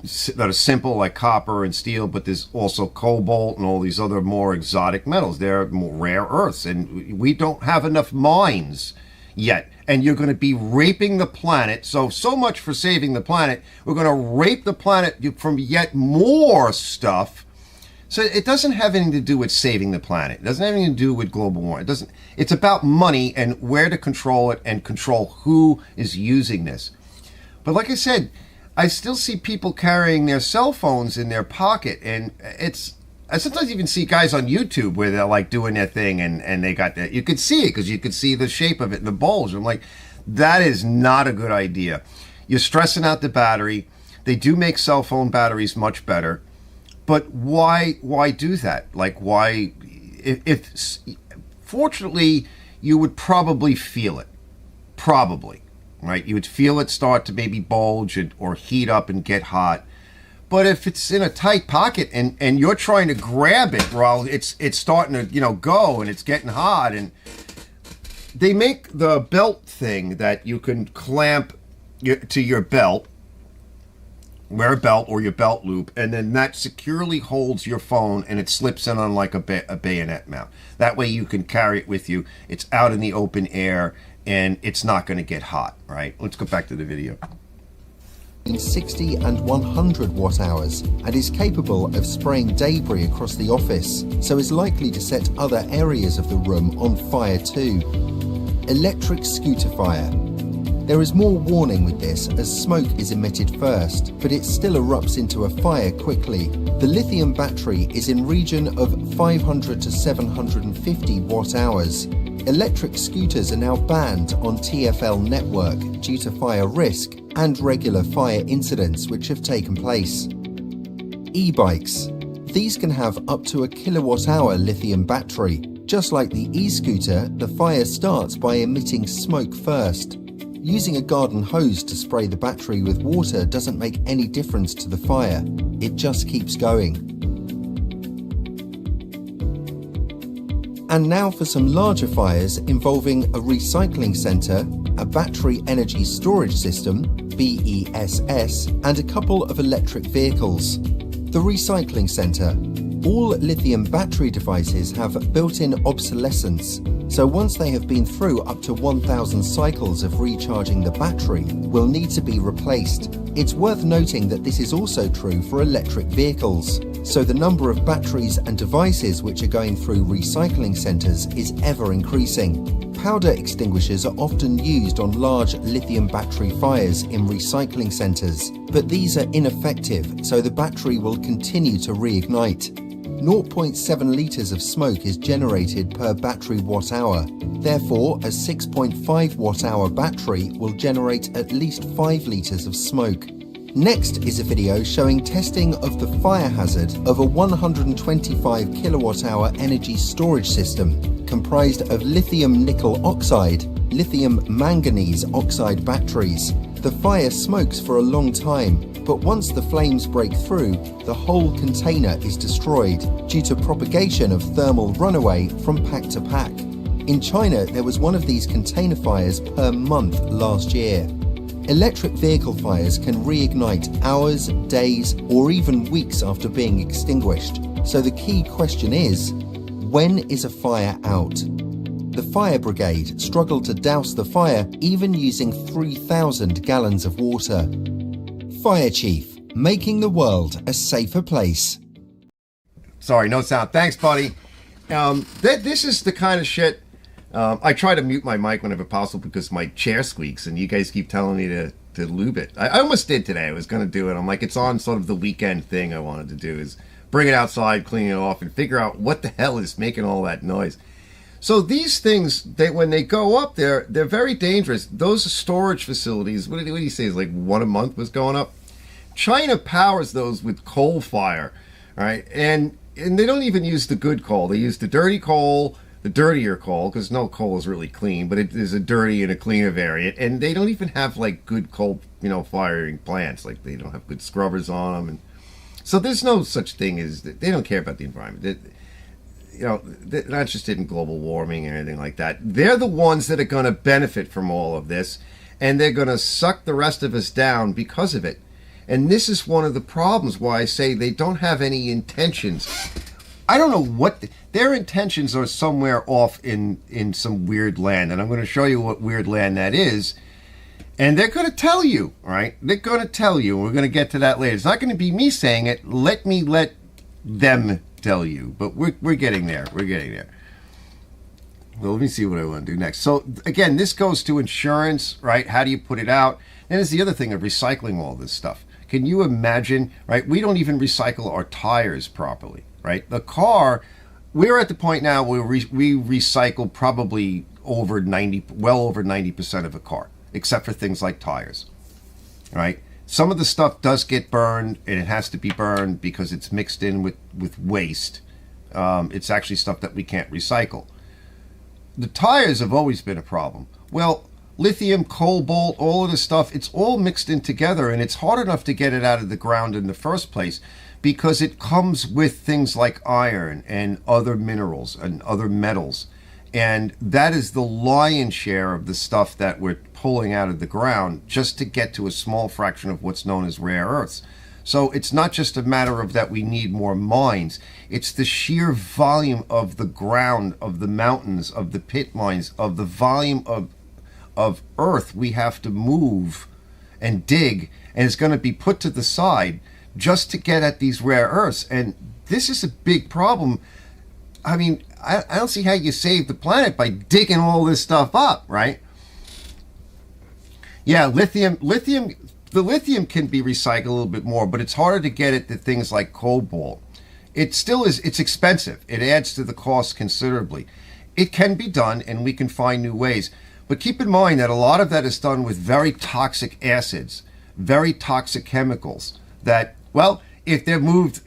simple, like copper and steel, but there's also cobalt and all these other more exotic metals. They're more rare earths, and we don't have enough mines yet. and you're going to be raping the planet. So much for saving the planet. We're going to rape the planet from yet more stuff. So it doesn't have anything to do with saving the planet. It doesn't have anything to do with global warming. It doesn't. It's about money and where to control it and control who is using this. But like I said, I still see people carrying their cell phones in their pocket, and I sometimes even see guys on YouTube where they're like doing their thing and they got that. You could see it because you could see the shape of it and the bulge. I'm like, that is not a good idea. You're stressing out the battery. They do make cell phone batteries much better. But why do that? Like, why? If fortunately, you would probably feel it. Probably, right? You would feel it start to maybe bulge or heat up and get hot. But if it's in a tight pocket and you're trying to grab it while it's starting to, go and it's getting hot, and they make the belt thing that you can clamp to your belt. Wear a belt or your belt loop, and then that securely holds your phone and it slips in on like a bayonet mount. That way you can carry it with you. It's out in the open air and it's not going to get hot, right? Let's go back to the video. In 60 and 100 watt hours and is capable of spraying debris across the office, so is likely to set other areas of the room on fire too. Electric scooter fire. There is more warning with this as smoke is emitted first, but it still erupts into a fire quickly. The lithium battery is in region of 500 to 750 watt hours. Electric scooters are now banned on TfL network due to fire risk and regular fire incidents which have taken place. E-bikes. These can have up to a kilowatt-hour lithium battery. Just like the e-scooter, the fire starts by emitting smoke first. Using a garden hose to spray the battery with water doesn't make any difference to the fire. It just keeps going. And now for some larger fires involving a recycling centre, a battery energy storage system, BESS, and a couple of electric vehicles. The recycling centre. All lithium battery devices have built-in obsolescence, so once they have been through up to 1,000 cycles of recharging the battery, will need to be replaced. It's worth noting that this is also true for electric vehicles, so the number of batteries and devices which are going through recycling centres is ever increasing. Powder extinguishers are often used on large lithium battery fires in recycling centres, but these are ineffective, so the battery will continue to reignite. 0.7 litres of smoke is generated per battery watt hour. Therefore, a 6.5 watt hour battery will generate at least 5 litres of smoke. Next is a video showing testing of the fire hazard of a 125 kilowatt hour energy storage system comprised of lithium nickel oxide, lithium manganese oxide batteries. The fire smokes for a long time, but once the flames break through, the whole container is destroyed due to propagation of thermal runaway from pack to pack. In China, there was one of these container fires per month last year. Electric vehicle fires can reignite hours, days, or even weeks after being extinguished. So the key question is, when is a fire out? The fire brigade struggled to douse the fire even using 3,000 gallons of water. Fire chief, making the world a safer place. Sorry, no sound. Thanks, buddy. This is the kind of shit. I try to mute my mic whenever possible because my chair squeaks, and you guys keep telling me to lube it. I almost did today. I was going to do it. I'm like, it's on sort of the weekend thing I wanted to do, is bring it outside, clean it off, and figure out what the hell is making all that noise. So these things, when they go up there, they're very dangerous. Those storage facilities, what do you say, is like one a month was going up? China powers those with coal fire, right? And they don't even use the good coal. They use the dirty coal, the dirtier coal, because no coal is really clean, but there's a dirty and a cleaner variant. And they don't even have like good coal, firing plants. Like they don't have good scrubbers on them. And so there's no such thing as, they don't care about the environment. They're not interested in global warming or anything like that. They're the ones that are going to benefit from all of this, and they're going to suck the rest of us down because of it. And this is one of the problems why I say they don't have any intentions. I don't know what their intentions are. Somewhere off in some weird land, and I'm going to show you what weird land that is. And they're going to tell you, right? They're going to tell you. We're going to get to that later. It's not going to be me saying it. Let them tell you. But we're getting there. We're getting there. Well, let me see what I want to do next. So, again, this goes to insurance, right? How do you put it out? And there's the other thing of recycling all this stuff. Can you imagine, right? We don't even recycle our tires properly, right? The car, we're at the point now where we recycle probably well over 90% of a car, except for things like tires, right? Some of the stuff does get burned, and it has to be burned because it's mixed in with waste. It's actually stuff that we can't recycle. The tires have always been a problem. Well, lithium, cobalt, all of this stuff, it's all mixed in together, and it's hard enough to get it out of the ground in the first place because it comes with things like iron and other minerals and other metals. And that is the lion's share of the stuff that we're pulling out of the ground just to get to a small fraction of what's known as rare earths. So it's not just a matter of that we need more mines. It's the sheer volume of the ground, of the mountains, of the pit mines, of the volume of earth we have to move and dig, and it's going to be put to the side just to get at these rare earths. And this is a big problem. I mean, I don't see how you save the planet by digging all this stuff up, right? Yeah, the lithium can be recycled a little bit more, but it's harder to get it to things like cobalt. It still is, it's expensive. It adds to the cost considerably. It can be done, and we can find new ways. But keep in mind that a lot of that is done with very toxic acids, very toxic chemicals that, well, if they're moved,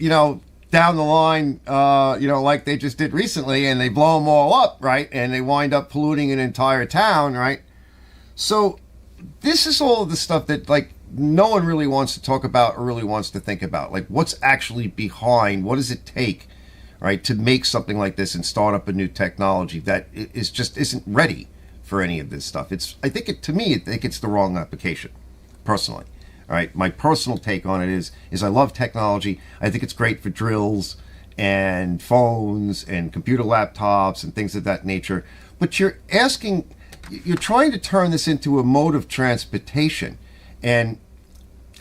down the line, like they just did recently, and they blow them all up, right? And they wind up polluting an entire town, right? So this is all of the stuff that, like, no one really wants to talk about or really wants to think about. Like, what's actually behind, what does it take, right, to make something like this and start up a new technology that is just isn't ready for any of this stuff. I think it's the wrong application, personally. All right, my personal take on it is I love technology. I think it's great for drills and phones and computer laptops and things of that nature. But you're trying to turn this into a mode of transportation, and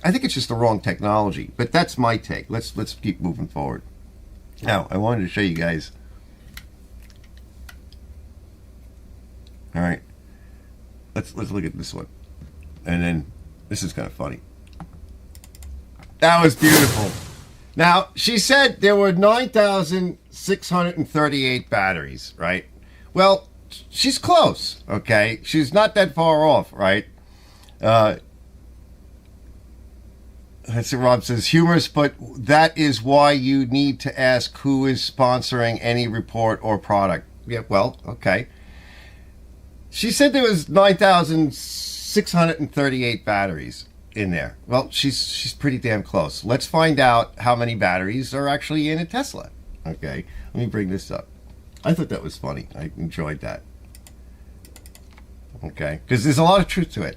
I think it's just the wrong technology. But that's my take. Let's keep moving forward. Now, I wanted to show you guys. All right, let's look at this one, and then this is kind of funny. That was beautiful. Now, she said there were 9,638 batteries, right? Well, she's close, okay? She's not that far off, right? Let's see, Rob says, humorous, but that is why you need to ask who is sponsoring any report or product. Yeah, well, okay. She said there was 9,638 batteries in there. Well, she's pretty damn close. Let's find out how many batteries are actually in a Tesla. Okay, let me bring this up. I thought that was funny. I enjoyed that. Okay, because there's a lot of truth to it.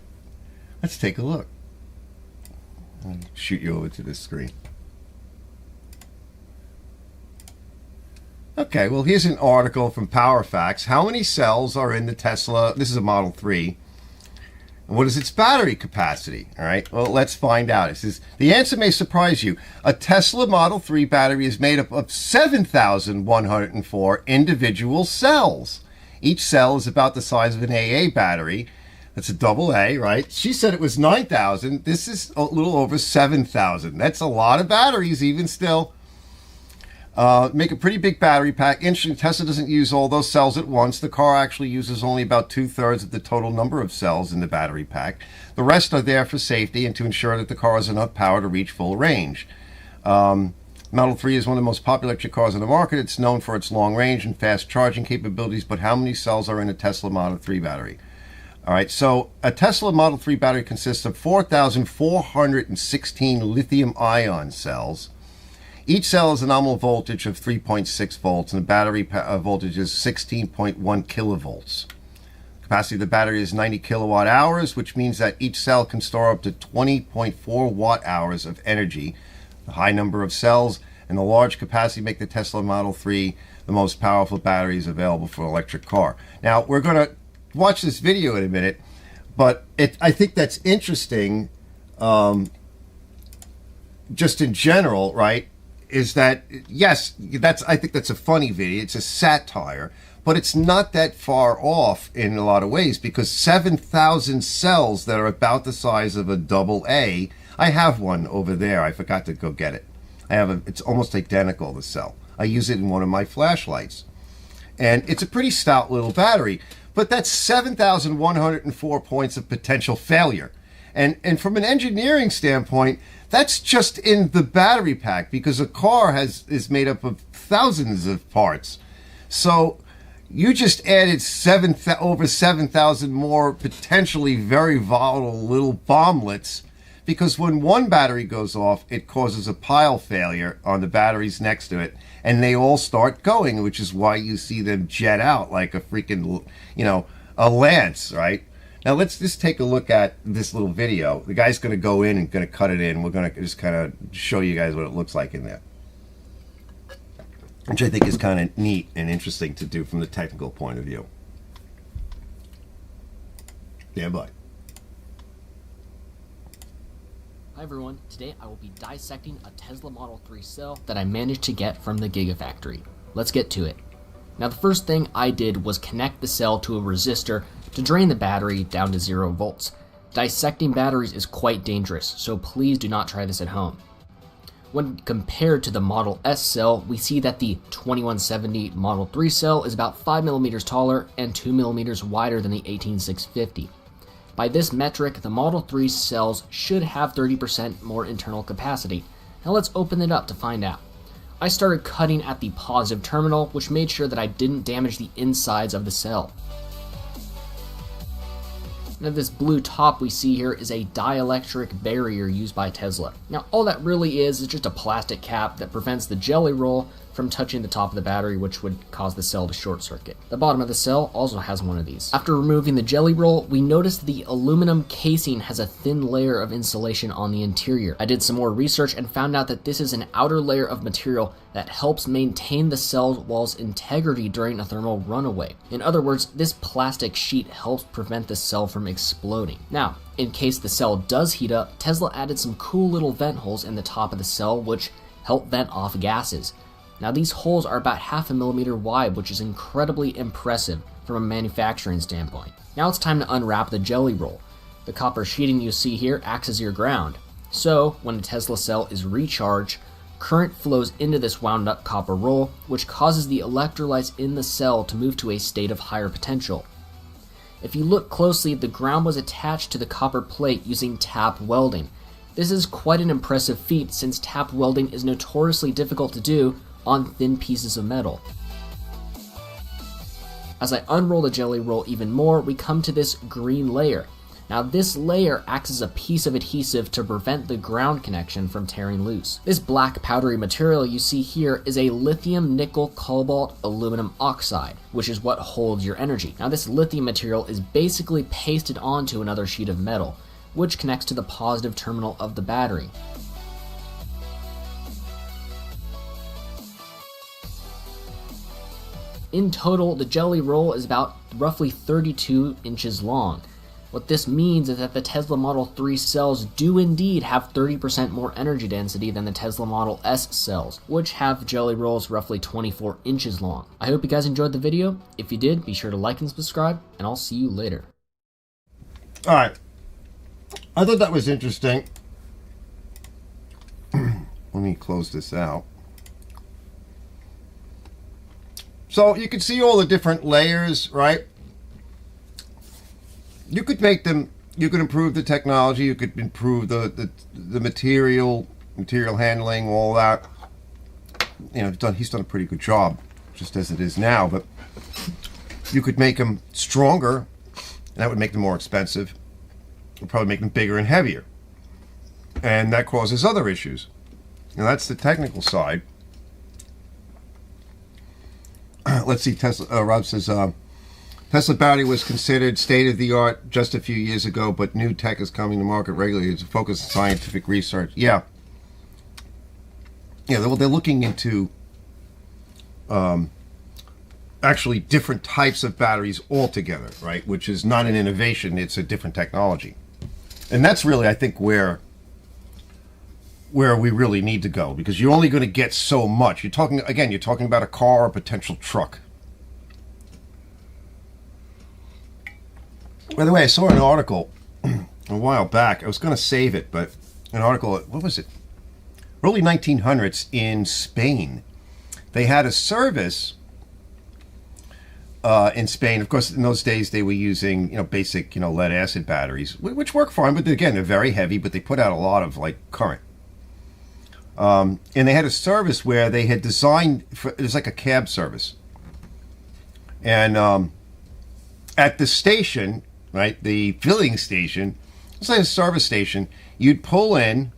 Let's take a look. I'll shoot you over to this screen. Okay, well, here's an article from PowerFacts. How many cells are in the Tesla? This is a Model 3. And what is its battery capacity? All right, well, let's find out. It says, the answer may surprise you. A Tesla Model 3 battery is made up of 7,104 individual cells. Each cell is about the size of an AA battery. That's a double A, right? She said it was 9,000. This is a little over 7,000. That's a lot of batteries, even still. Make a pretty big battery pack. Interesting, Tesla doesn't use all those cells at once. The car actually uses only about 2/3 of the total number of cells in the battery pack. The rest are there for safety and to ensure that the car has enough power to reach full range. Model 3 is one of the most popular electric cars on the market. It's known for its long range and fast charging capabilities, but how many cells are in a Tesla Model 3 battery? All right, so a Tesla Model 3 battery consists of 4,416 lithium-ion cells. Each cell has a nominal voltage of 3.6 volts, and the battery voltage is 16.1 kilovolts. Capacity of the battery is 90 kilowatt hours, which means that each cell can store up to 20.4 watt hours of energy. The high number of cells and the large capacity make the Tesla Model 3 the most powerful batteries available for an electric car. Now, we're going to watch this video in a minute, but I think that's interesting, just in general, right? Is that, yes, I think that's a funny video. It's a satire, but it's not that far off in a lot of ways, because 7,000 cells that are about the size of a double A. I have one over there. I forgot to go get it. It's almost identical, the cell. I use it in one of my flashlights. And it's a pretty stout little battery, but that's 7,104 points of potential failure. And from an engineering standpoint, that's just in the battery pack, because a car is made up of thousands of parts. So you just added over 7,000 more potentially very volatile little bomblets, because when one battery goes off, it causes a pile failure on the batteries next to it, and they all start going, which is why you see them jet out like a freaking, a lance, right? Now let's just take a look at this little video. The guy's going to go in and going to cut it in. We're going to just kind of show you guys what it looks like in there, which I think is kind of neat and interesting to do from the technical point of view. Yeah, bud. Hi everyone, today I will be dissecting a Tesla Model 3 cell that I managed to get from the Gigafactory. Let's get to it. Now the first thing I did was connect the cell to a resistor to drain the battery down to 0 volts. Dissecting batteries is quite dangerous, so please do not try this at home. When compared to the Model S cell, we see that the 2170 Model 3 cell is about 5mm taller and 2mm wider than the 18650. By this metric, the Model 3 cells should have 30% more internal capacity. Now let's open it up to find out. I started cutting at the positive terminal, which made sure that I didn't damage the insides of the cell. Now this blue top we see here is a dielectric barrier used by Tesla. Now all that really is just a plastic cap that prevents the jelly roll from touching the top of the battery, which would cause the cell to short circuit. The bottom of the cell also has one of these. After removing the jelly roll, we noticed the aluminum casing has a thin layer of insulation on the interior. I did some more research and found out that this is an outer layer of material that helps maintain the cell wall's integrity during a thermal runaway. In other words, this plastic sheet helps prevent the cell from exploding. Now, in case the cell does heat up, Tesla added some cool little vent holes in the top of the cell which help vent off gases. Now these holes are about 0.5 millimeter wide, which is incredibly impressive from a manufacturing standpoint. Now it's time to unwrap the jelly roll. The copper sheeting you see here acts as your ground. So when a Tesla cell is recharged, current flows into this wound up copper roll, which causes the electrolytes in the cell to move to a state of higher potential. If you look closely, the ground was attached to the copper plate using tap welding. This is quite an impressive feat since tap welding is notoriously difficult to do on thin pieces of metal. As I unroll the jelly roll even more, we come to this green layer. Now this layer acts as a piece of adhesive to prevent the ground connection from tearing loose. This black powdery material you see here is a lithium nickel cobalt aluminum oxide, which is what holds your energy. Now this lithium material is basically pasted onto another sheet of metal, which connects to the positive terminal of the battery. In total, the jelly roll is about roughly 32 inches long. What this means is that the Tesla Model 3 cells do indeed have 30% more energy density than the Tesla Model S cells, which have jelly rolls roughly 24 inches long. I hope you guys enjoyed the video. If you did, be sure to like and subscribe, and I'll see you later. All right. I thought that was interesting. Let me close this out. So you can see all the different layers, right? You could make them, you could improve the technology, you could improve the material handling, all that. You know, he's done a pretty good job, just as it is now, but you could make them stronger, and that would make them more expensive. It would probably make them bigger and heavier. And that causes other issues. Now that's the technical side. Let's see, Rob says, Tesla battery was considered state-of-the-art just a few years ago, but new tech is coming to market regularly to focus on scientific research. Yeah. they're looking into actually different types of batteries altogether, right? Which is not an innovation, it's a different technology. And that's really, I think, where we really need to go, because you're only going to get so much. You're talking about a car or a potential truck. By the way, I saw an article a while back. I was going to save it, but an article, what was it? Early 1900s in Spain. They had a service in Spain. Of course, in those days they were using, basic, lead acid batteries, which work fine, but again, they're very heavy, but they put out a lot of current. And they had a service where they had designed, it was like a cab service. And at the station, right, the filling station, it's like a service station, you'd pull in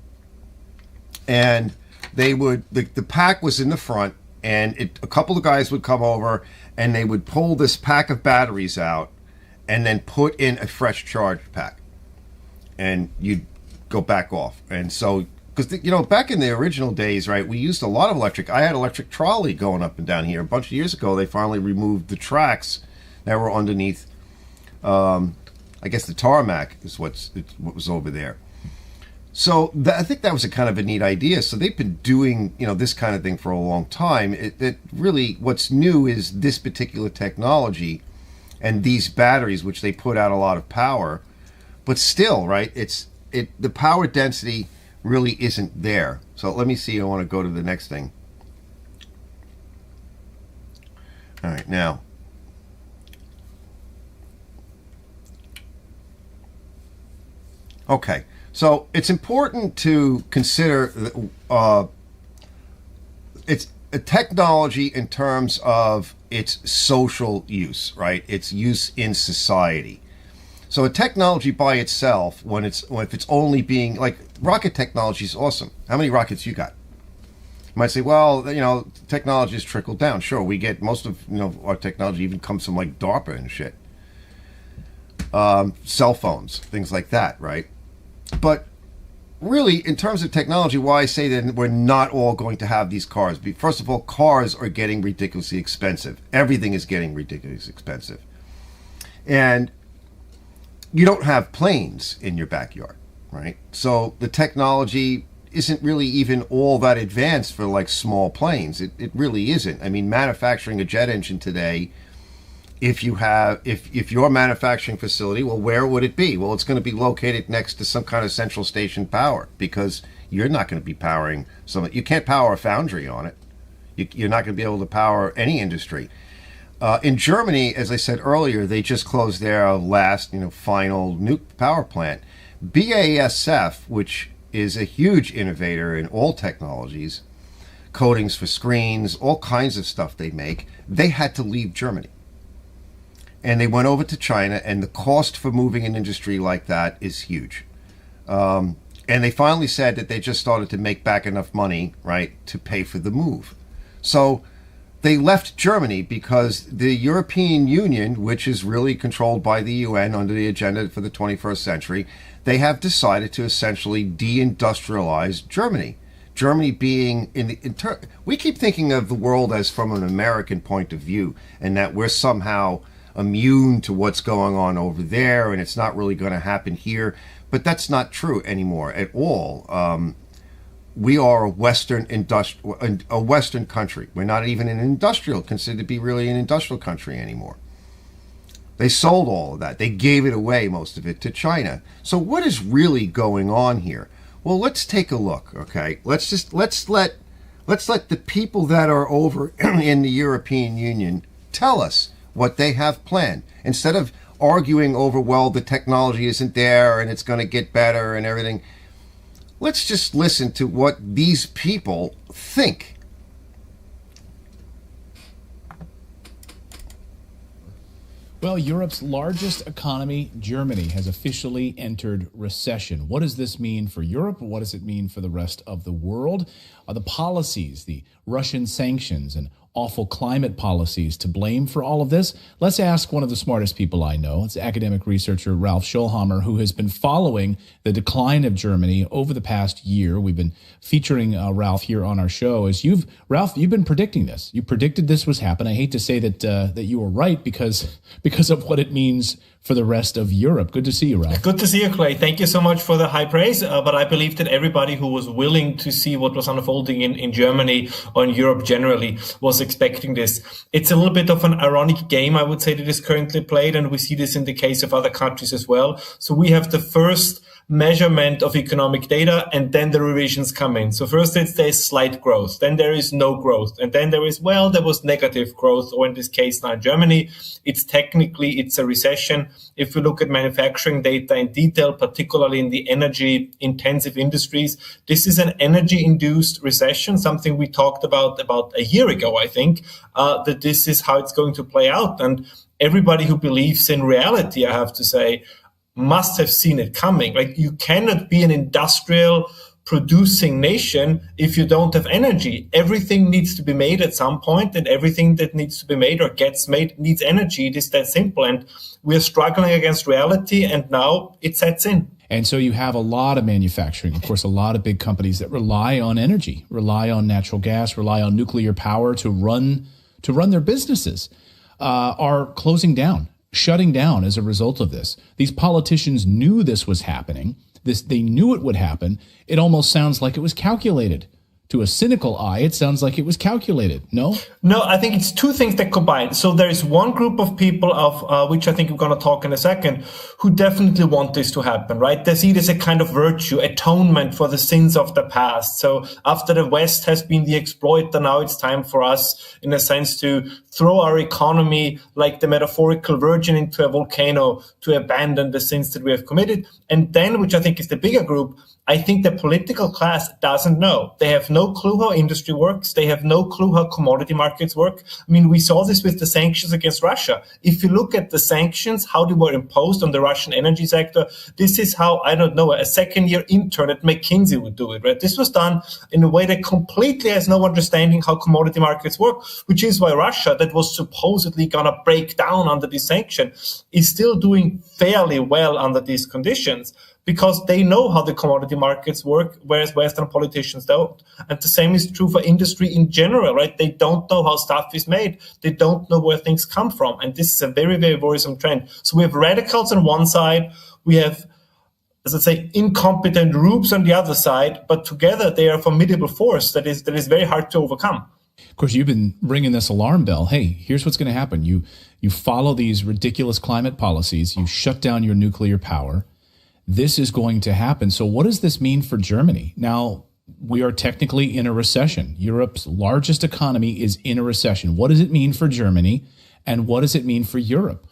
and they would, the pack was in the front, and a couple of guys would come over and they would pull this pack of batteries out and then put in a fresh charge pack. And you'd go back off. And so, because, back in the original days, right, we used a lot of electric. I had electric trolley going up and down here. A bunch of years ago, they finally removed the tracks that were underneath, I guess the tarmac is what was over there. So I think that was a kind of a neat idea. So they've been doing, this kind of thing for a long time. It really, what's new is this particular technology and these batteries, which they put out a lot of power. But still, right, the power density really isn't there. So let me see. I want to go to the next thing. All right, now. Okay. So it's important to consider it's a technology in terms of its social use, right? Its use in society. So a technology by itself, if it's only being, like, rocket technology is awesome. How many rockets you got? You might say, well, technology has trickled down. Sure, we get most of our technology even comes from like DARPA and shit. Cell phones, things like that, right? But really, in terms of technology, why I say that we're not all going to have these cars. First of all, cars are getting ridiculously expensive. Everything is getting ridiculously expensive. And you don't have planes in your backyard, right? So the technology isn't really even all that advanced for like small planes. It really isn't. I mean, manufacturing a jet engine today, if your manufacturing facility, well, where would it be? Well, it's going to be located next to some kind of central station power, because you're not going to be powering you can't power a foundry on it. You're not going to be able to power any industry. In Germany, as I said earlier, they just closed their last, final nuke power plant. BASF, which is a huge innovator in all technologies, coatings for screens, all kinds of stuff they make, they had to leave Germany. And they went over to China, and the cost for moving an industry like that is huge. And they finally said that they just started to make back enough money, right, to pay for the move. So they left Germany because the European Union, which is really controlled by the UN under the agenda for the 21st century, they have decided to essentially deindustrialize Germany. Germany being we keep thinking of the world as from an American point of view, and that we're somehow immune to what's going on over there, and it's not really going to happen here. But that's not true anymore at all. We are a Western country. We're not even considered to be really an industrial country anymore. They sold all of that. They gave it away, most of it, to China. So what is really going on here? Well, let's take a look. Okay, let's let the people that are over in the European Union tell us what they have planned, instead of arguing over, well, the technology isn't there and it's going to get better and everything. Let's just listen to what these people think. Well, Europe's largest economy, Germany, has officially entered recession. What does this mean for Europe? What does it mean for the rest of the world? Are the policies, the Russian sanctions, and awful climate policies to blame for all of this? Let's ask one of the smartest people I know. It's academic researcher Ralph Schulhammer, who has been following the decline of Germany over the past year. We've been featuring Ralph here on our show. Ralph, you've been predicting this. You predicted this was happening. I hate to say that you were right because of what it means for the rest of Europe. Good to see you, Ralph. Good to see you, Clay. Thank you so much for the high praise. But I believe that everybody who was willing to see what was unfolding in Germany or in Europe generally was expecting this. It's a little bit of an ironic game, I would say, that is currently played. And we see this in the case of other countries as well. So we have the first measurement of economic data, and then the revisions come in. So first there's slight growth, then there is no growth, and then there was negative growth, or in this case now in Germany, it's a recession. If we look at manufacturing data in detail, particularly in the energy intensive industries, this is an energy induced recession, something we talked about a year ago, I think, that this is how it's going to play out. And everybody who believes in reality, I have to say, must have seen it coming. Like, you cannot be an industrial producing nation if you don't have energy. Everything needs to be made at some point, and everything that needs to be made or gets made needs energy. It is that simple. And we're struggling against reality, and now it sets in. And so you have a lot of manufacturing, of course, a lot of big companies that rely on energy, rely on natural gas, rely on nuclear power to run their businesses, are closing down, shutting down as a result of this. These politicians knew this was happening. They knew it would happen. It almost sounds like it was calculated. To a cynical eye, it sounds like it was calculated. No? No, I think it's two things that combine. So there is one group of people of which I think we're going to talk in a second, who definitely want this to happen, right? They see it as a kind of virtue, atonement for the sins of the past. So after the West has been the exploiter, now it's time for us, in a sense, to throw our economy like the metaphorical virgin into a volcano to abandon the sins that we have committed. And then, which I think is the bigger group, I think the political class doesn't know. They have no clue how industry works. They have no clue how commodity markets work. I mean, we saw this with the sanctions against Russia. If you look at the sanctions, how they were imposed on the Russian energy sector, this is how, I don't know, a second-year intern at McKinsey would do it, right? This was done in a way that completely has no understanding how commodity markets work, which is why Russia, that was supposedly going to break down under this sanction, is still doing fairly well under these conditions, because they know how the commodity markets work, whereas Western politicians don't. And the same is true for industry in general, right? They don't know how stuff is made. They don't know where things come from. And this is a very, very worrisome trend. So we have radicals on one side. We have, as I say, incompetent groups on the other side. But together they are a formidable force that is very hard to overcome. Of course, you've been ringing this alarm bell. Hey, here's what's going to happen. You follow these ridiculous climate policies. You shut down your nuclear power. This is going to happen. So what does this mean for Germany? Now, we are technically in a recession. Europe's largest economy is in a recession. What does it mean for Germany, and what does it mean for Europe?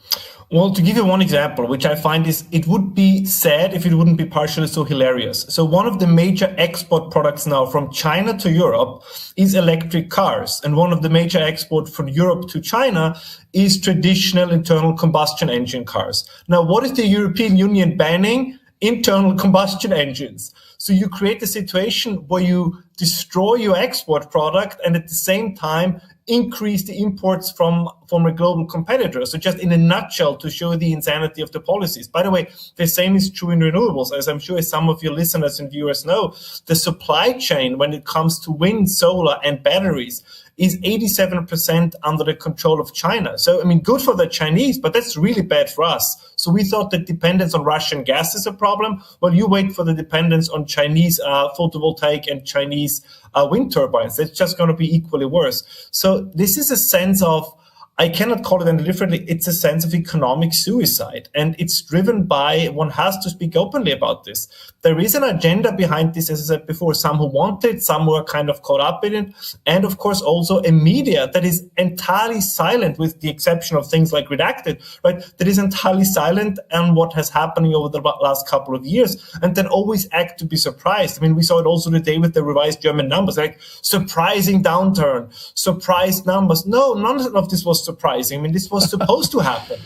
Well, to give you one example, which I find is, it would be sad if it wouldn't be partially so hilarious. So one of the major export products now from China to Europe is electric cars. And one of the major exports from Europe to China is traditional internal combustion engine cars. Now, what is the European Union banning? Internal combustion engines. So you create a situation where you destroy your export product and at the same time increase the imports from a global competitor. So just in a nutshell, to show the insanity of the policies. By the way, the same is true in renewables. As I'm sure some of your listeners and viewers know, the supply chain when it comes to wind, solar, and batteries is 87% under the control of China. So, I mean, good for the Chinese, but that's really bad for us. So we thought that dependence on Russian gas is a problem. Well, you wait for the dependence on Chinese photovoltaic and Chinese wind turbines. It's just going to be equally worse. So this is a sense of, I cannot call it any differently, it's a sense of economic suicide. And it's driven by, one has to speak openly about this. There is an agenda behind this, as I said before, some who want it, some who are kind of caught up in it. And of course, also a media that is entirely silent, with the exception of things like Redacted, right? That is entirely silent on what has happened over the last couple of years, and then always act to be surprised. I mean, we saw it also today with the revised German numbers, like surprising downturn, surprised numbers. No, none of this was surprising. I mean, this was supposed to happen.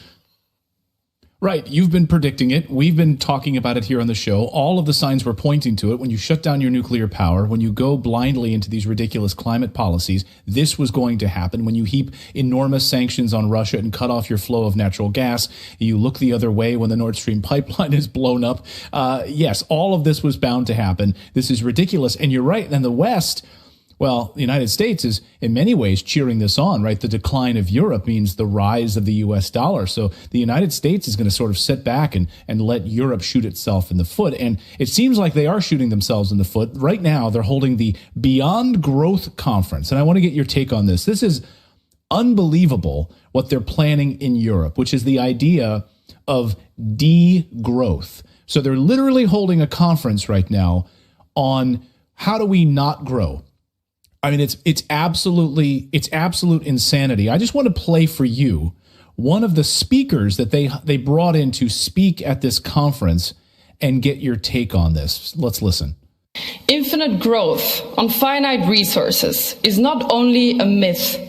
Right. You've been predicting it. We've been talking about it here on the show. All of the signs were pointing to it. When you shut down your nuclear power, when you go blindly into these ridiculous climate policies, this was going to happen. When you heap enormous sanctions on Russia and cut off your flow of natural gas, you look the other way when the Nord Stream pipeline is blown up. Yes, all of this was bound to happen. This is ridiculous. And you're right. And the West, well, the United States is in many ways cheering this on, right? The decline of Europe means the rise of the U.S. dollar. So the United States is going to sort of sit back and let Europe shoot itself in the foot. And it seems like they are shooting themselves in the foot. Right now, they're holding the Beyond Growth Conference. And I want to get your take on this. This is unbelievable what they're planning in Europe, which is the idea of degrowth. So they're literally holding a conference right now on how do we not grow? I mean, it's absolute insanity. I just want to play for you one of the speakers that they brought in to speak at this conference and get your take on this. Let's listen. Infinite growth on finite resources is not only a myth,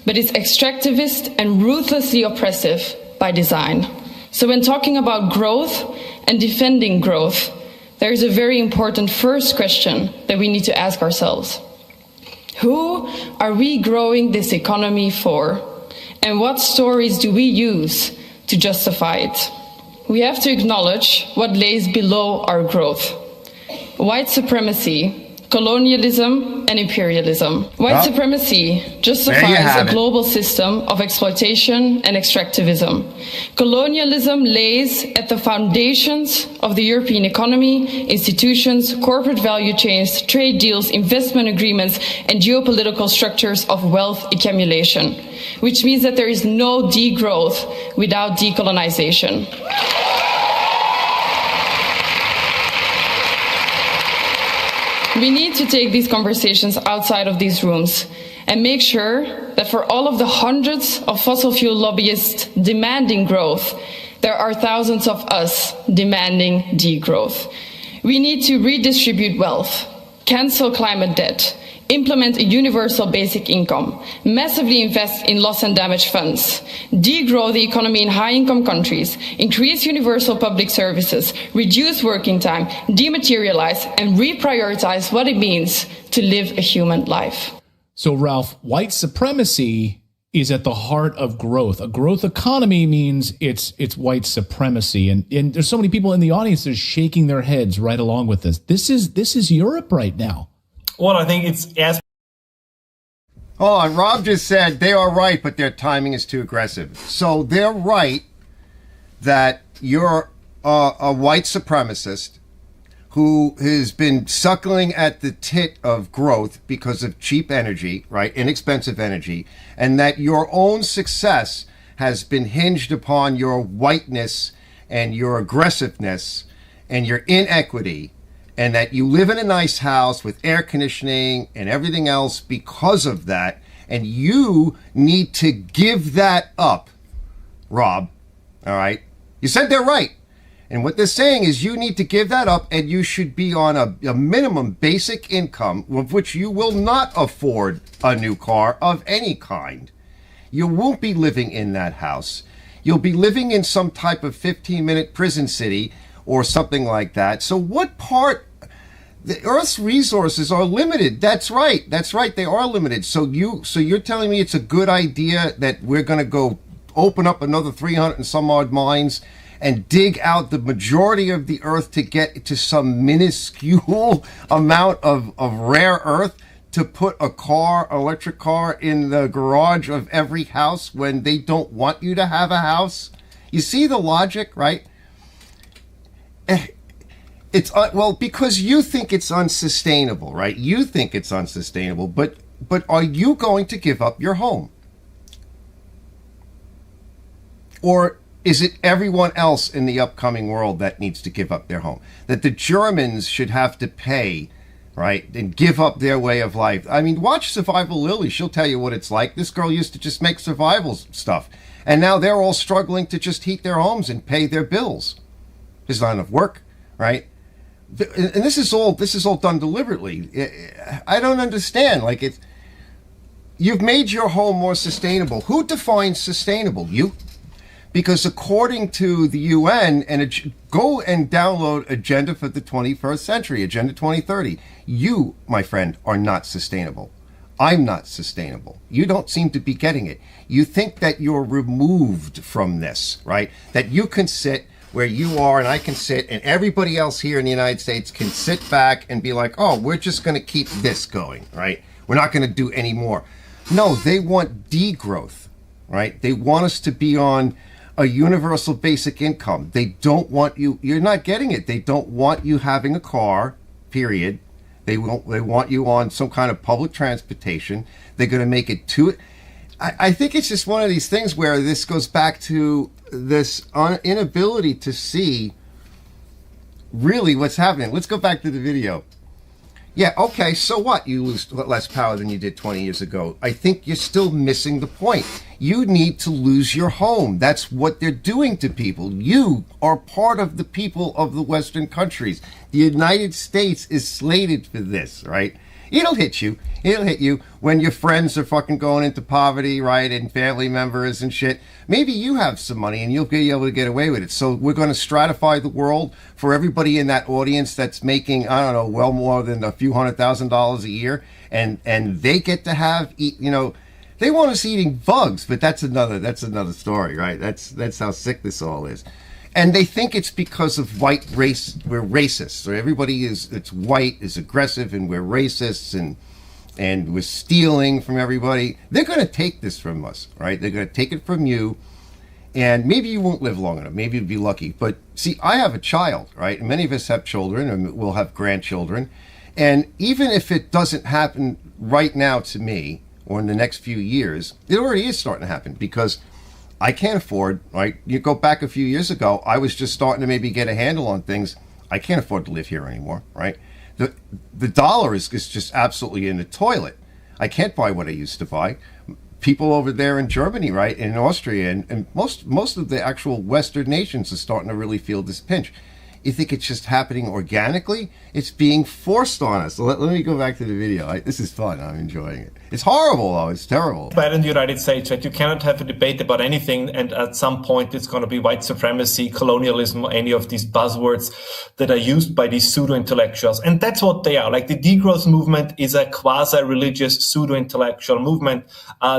but is extractivist and ruthlessly oppressive by design. So when talking about growth and defending growth, there is a very important first question that we need to ask ourselves. Who are we growing this economy for? And what stories do we use to justify it? We have to acknowledge what lays below our growth. White supremacy, colonialism, and imperialism. White supremacy justifies a global system of exploitation and extractivism. Colonialism lays at the foundations of the European economy, institutions, corporate value chains, trade deals, investment agreements, and geopolitical structures of wealth accumulation, which means that there is no degrowth without decolonization. We need to take these conversations outside of these rooms and make sure that for all of the hundreds of fossil fuel lobbyists demanding growth, there are thousands of us demanding degrowth. We need to redistribute wealth, cancel climate debt, implement a universal basic income, massively invest in loss and damage funds, degrow the economy in high-income countries, increase universal public services, reduce working time, dematerialize, and reprioritize what it means to live a human life. So, Ralph, white supremacy is at the heart of growth. A growth economy means it's white supremacy. And there's so many people in the audience that are shaking their heads right along with this. This is Europe right now. Well, I think it's as... Oh, and Rob just said they are right, but their timing is too aggressive. So they're right that you're a white supremacist who has been suckling at the tit of growth because of cheap energy, right, inexpensive energy, and that your own success has been hinged upon your whiteness and your aggressiveness and your inequity, and that you live in a nice house with air conditioning and everything else because of that, and you need to give that up, Rob, all right? You said they're right. And what they're saying is you need to give that up, and you should be on a minimum basic income of which you will not afford a new car of any kind. You won't be living in that house. You'll be living in some type of 15-minute prison city or something like that. So what part... The Earth's resources are limited. That's right. They are limited. So you're telling me it's a good idea that we're going to go open up another 300 and some odd mines and dig out the majority of the Earth to get to some minuscule amount of rare earth to put a electric car in the garage of every house when they don't want you to have a house? You see the logic, right? It's well, because you think it's unsustainable, right? You think it's unsustainable, but are you going to give up your home? Or is it everyone else in the upcoming world that needs to give up their home? That the Germans should have to pay, right, and give up their way of life? I mean, watch Survival Lily. She'll tell you what it's like. This girl used to just make survival stuff, and now they're all struggling to just heat their homes and pay their bills. There's not enough work, right? And this is all done deliberately. I don't understand. Like, you've made your home more sustainable. Who defines sustainable? You? Because according to the UN, go and download Agenda for the 21st Century, Agenda 2030, you, my friend, are not sustainable. I'm not sustainable. You don't seem to be getting it. You think that you're removed from this, right? That you can sit where you are and I can sit and everybody else here in the United States can sit back and be like, oh, we're just going to keep this going, right? We're not going to do any more. No, they want degrowth, right? They want us to be on a universal basic income. They don't want you, you're not getting it. They don't want you having a car, period. They want you on some kind of public transportation. They're going to make it too. I think it's just one of these things where this goes back to this inability to see really what's happening. Let's go back to the video. Yeah, okay, so what? You lose less power than you did 20 years ago. I think you're still missing the point. You need to lose your home. That's what they're doing to people. You are part of the people of the Western countries. The United States is slated for this, right? It'll hit you. It'll hit you when your friends are fucking going into poverty, right? And family members and shit. Maybe you have some money and you'll be able to get away with it. So we're going to stratify the world for everybody in that audience that's making, I don't know, well more than a few $100,000 a year. And they get to have, you know, they want us eating bugs, but that's another story, right? That's how sick this all is. And they think it's because of white race. We're racist. So everybody it's white, is aggressive, and we're racists, and we're stealing from everybody. They're going to take this from us, right? They're going to take it from you, and maybe you won't live long enough. Maybe you'll be lucky. But see, I have a child, right? And many of us have children, and we'll have grandchildren. And even if it doesn't happen right now to me, or in the next few years, it already is starting to happen because I can't afford, right? You go back a few years ago, I was just starting to maybe get a handle on things. I can't afford to live here anymore, right? The dollar is just absolutely in the toilet. I can't buy what I used to buy. People over there in Germany, right, in Austria, and most of the actual Western nations are starting to really feel this pinch. You think it's just happening organically? It's being forced on us. So let me go back to the video. This is fun. I'm enjoying it. It's horrible, though. It's terrible. But in the United States, right, you cannot have a debate about anything, and at some point it's going to be white supremacy, colonialism, any of these buzzwords that are used by these pseudo-intellectuals. And that's what they are. Like the degrowth movement is a quasi-religious pseudo-intellectual movement.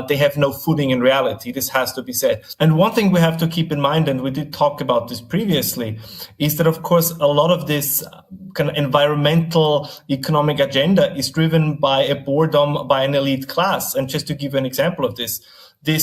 They have no footing in reality. This has to be said. And one thing we have to keep in mind, and we did talk about this previously, is that, of course, a lot of this kind of environmental economic agenda is driven by a boredom by an elite class. And just to give you an example of this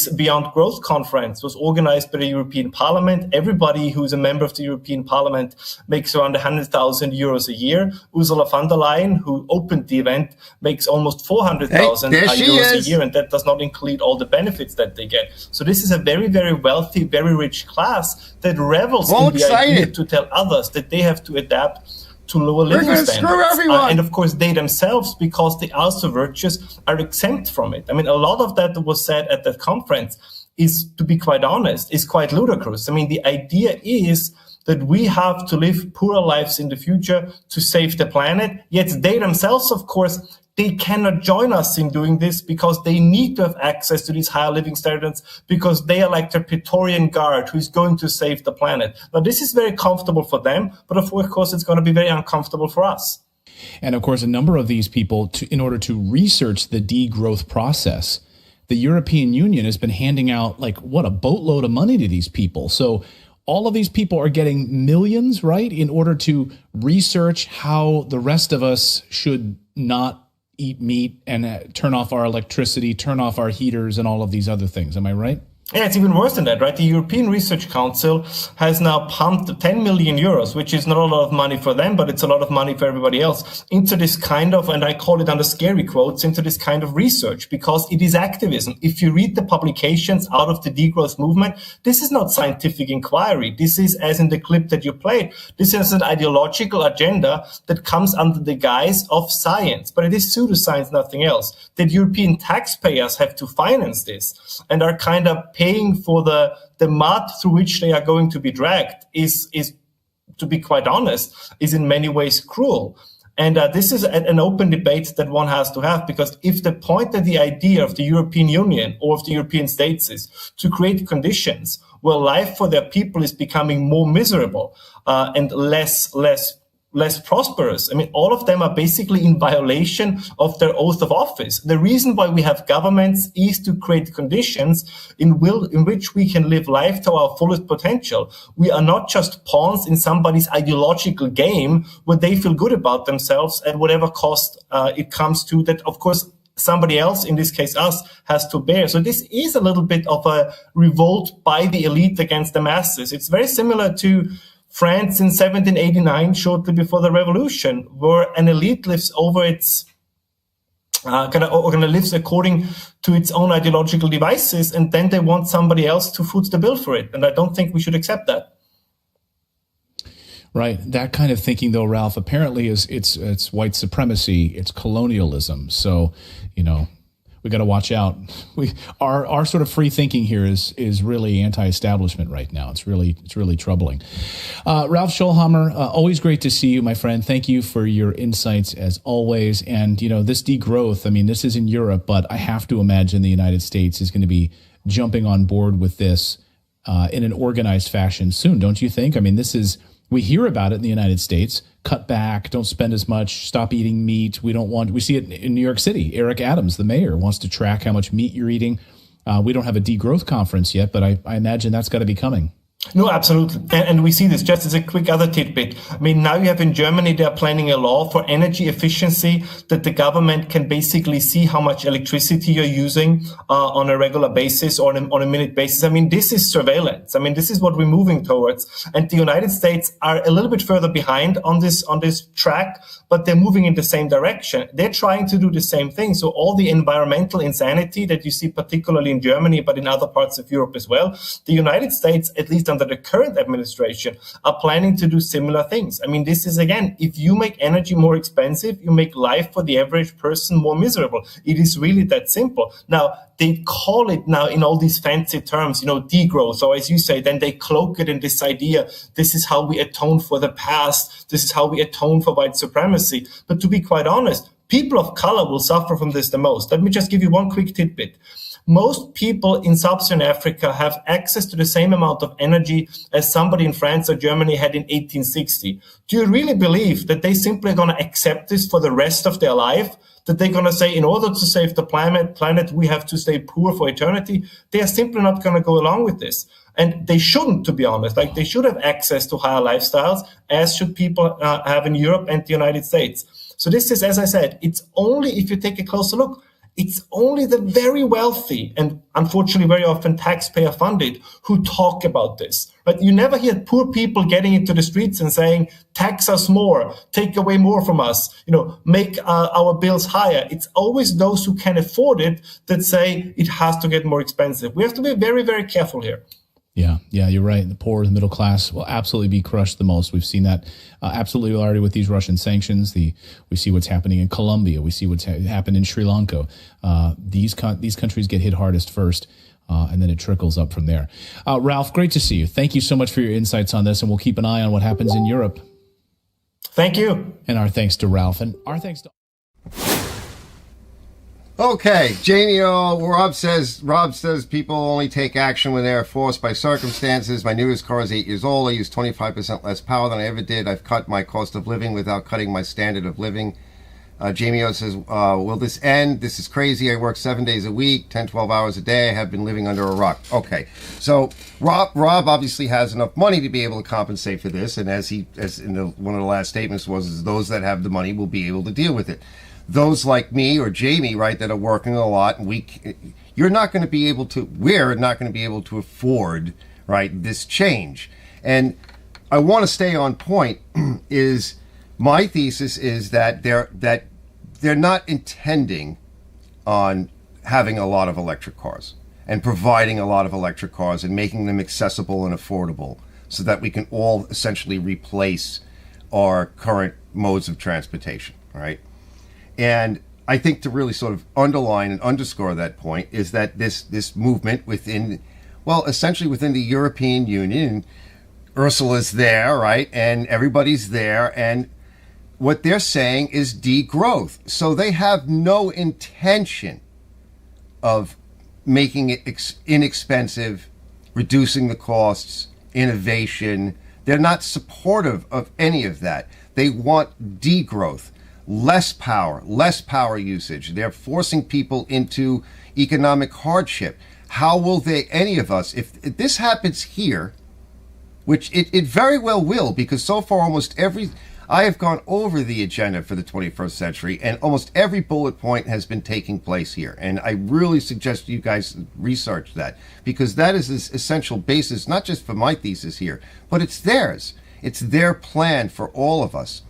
Beyond Growth conference was organized by the European Parliament. Everybody who's a member of the European Parliament makes around 100,000 euros a year. Ursula von der Leyen, who opened the event, makes almost 400,000 euros a year, and that does not include all the benefits that they get. So this is a very, very wealthy, very rich class that revels in the idea to tell others that they have to adapt to lower living standards. And of course, they themselves, because they are so virtuous, are exempt from it. I mean, a lot of that was said at that conference is, to be quite honest, is quite ludicrous. I mean, the idea is that we have to live poorer lives in the future to save the planet. Yet they themselves, of course, they cannot join us in doing this because they need to have access to these higher living standards because they are like the Praetorian Guard who is going to save the planet. Now, this is very comfortable for them, but of course, it's going to be very uncomfortable for us. And of course, a number of these people, in order to research the degrowth process, the European Union has been handing out a boatload of money to these people. So all of these people are getting millions, right, in order to research how the rest of us should not eat meat and turn off our electricity, turn off our heaters and all of these other things. Am I right? Yeah, it's even worse than that, right? The European Research Council has now pumped 10 million euros, which is not a lot of money for them, but it's a lot of money for everybody else, into this kind of, and I call it under scary quotes, into this kind of research, because it is activism. If you read the publications out of the degrowth movement, this is not scientific inquiry. This is, as in the clip that you played, this is an ideological agenda that comes under the guise of science, but it is pseudoscience, nothing else. That European taxpayers have to finance this and are kind of paying for the mud through which they are going to be dragged is, to be quite honest, is in many ways cruel. And this is an open debate that one has to have, because if the point that the idea of the European Union or of the European states is to create conditions where life for their people is becoming more miserable and less prosperous. I mean, all of them are basically in violation of their oath of office. The reason why we have governments is to create conditions in which we can live life to our fullest potential. We are not just pawns in somebody's ideological game where they feel good about themselves at whatever cost it comes to, that, of course, somebody else, in this case us, has to bear. So this is a little bit of a revolt by the elite against the masses. It's very similar to France in 1789, shortly before the revolution, where an elite lives over its lives according to its own ideological devices, and then they want somebody else to foot the bill for it. And I don't think we should accept that. Right. That kind of thinking, though, Ralph, apparently it's white supremacy, it's colonialism. So, we got to watch out. Our sort of free thinking here is really anti-establishment right now. It's really troubling. Ralph Scholhammer, always great to see you, my friend. Thank you for your insights as always. And this degrowth, I mean, this is in Europe, but I have to imagine the United States is going to be jumping on board with this in an organized fashion soon, don't you think? I mean, we hear about it in the United States. Cut back, don't spend as much, stop eating meat. We see it in New York City. Eric Adams, the mayor, wants to track how much meat you're eating. We don't have a degrowth conference yet, but I imagine that's got to be coming. No, absolutely. And we see this just as a quick other tidbit. I mean, now you have in Germany, they're planning a law for energy efficiency that the government can basically see how much electricity you're using on a regular basis or on a minute basis. I mean, this is surveillance. I mean, this is what we're moving towards. And the United States are a little bit further behind on this track, but they're moving in the same direction. They're trying to do the same thing. So all the environmental insanity that you see particularly in Germany, but in other parts of Europe as well, the United States, at least under the current administration, are planning to do similar things. I mean, this is, again, if you make energy more expensive, you make life for the average person more miserable. It is really that simple. Now, they call it now in all these fancy terms, degrowth, or as you say, then they cloak it in this idea, this is how we atone for the past, this is how we atone for white supremacy. But to be quite honest, people of color will suffer from this the most. Let me just give you one quick tidbit. Most people in sub-Saharan Africa have access to the same amount of energy as somebody in France or Germany had in 1860. Do you really believe that they simply are going to accept this for the rest of their life? That they're going to say, in order to save the planet, we have to stay poor for eternity? They are simply not going to go along with this. And they shouldn't, to be honest. Like, they should have access to higher lifestyles, as should people have in Europe and the United States. So this is, as I said, it's only, if you take a closer look, it's only the very wealthy and unfortunately very often taxpayer funded who talk about this. But you never hear poor people getting into the streets and saying, tax us more, take away more from us, make our bills higher. It's always those who can afford it that say it has to get more expensive. We have to be very, very careful here. Yeah, you're right. The poor, the middle class will absolutely be crushed the most. We've seen that absolutely already with these Russian sanctions. We see what's happening in Colombia. We see what's happened in Sri Lanka. These countries get hit hardest first, and then it trickles up from there. Ralph, great to see you. Thank you so much for your insights on this, and we'll keep an eye on what happens in Europe. Thank you. And our thanks to Ralph, and our thanks to... Okay, Jamie Rob says people only take action when they are forced by circumstances. My newest car is 8 years old. I use 25% less power than I ever did. I've cut my cost of living without cutting my standard of living. Jamie O says, will this end? This is crazy. I work 7 days a week, 10, 12 hours a day. I have been living under a rock. Okay, so Rob obviously has enough money to be able to compensate for this. And as one of the last statements was, those that have the money will be able to deal with it. Those like me or Jamie, right, that are working a lot, and we're not going to be able to afford, right, this change. And I want to stay on point. Is my thesis is that they're not intending on having a lot of electric cars and providing a lot of electric cars and making them accessible and affordable, so that we can all essentially replace our current modes of transportation, right? And I think to really sort of underline and underscore that point is that this movement essentially within the European Union, Ursula's there, right? And everybody's there. And what they're saying is degrowth. So they have no intention of making it inexpensive, reducing the costs, innovation. They're not supportive of any of that. They want degrowth, less power usage. They're forcing people into economic hardship. How will any of us, if this happens here, which it very well will, because so far I have gone over the agenda for the 21st century, and almost every bullet point has been taking place here. And I really suggest you guys research that, because that is this essential basis, not just for my thesis here, but it's theirs. It's their plan for all of us.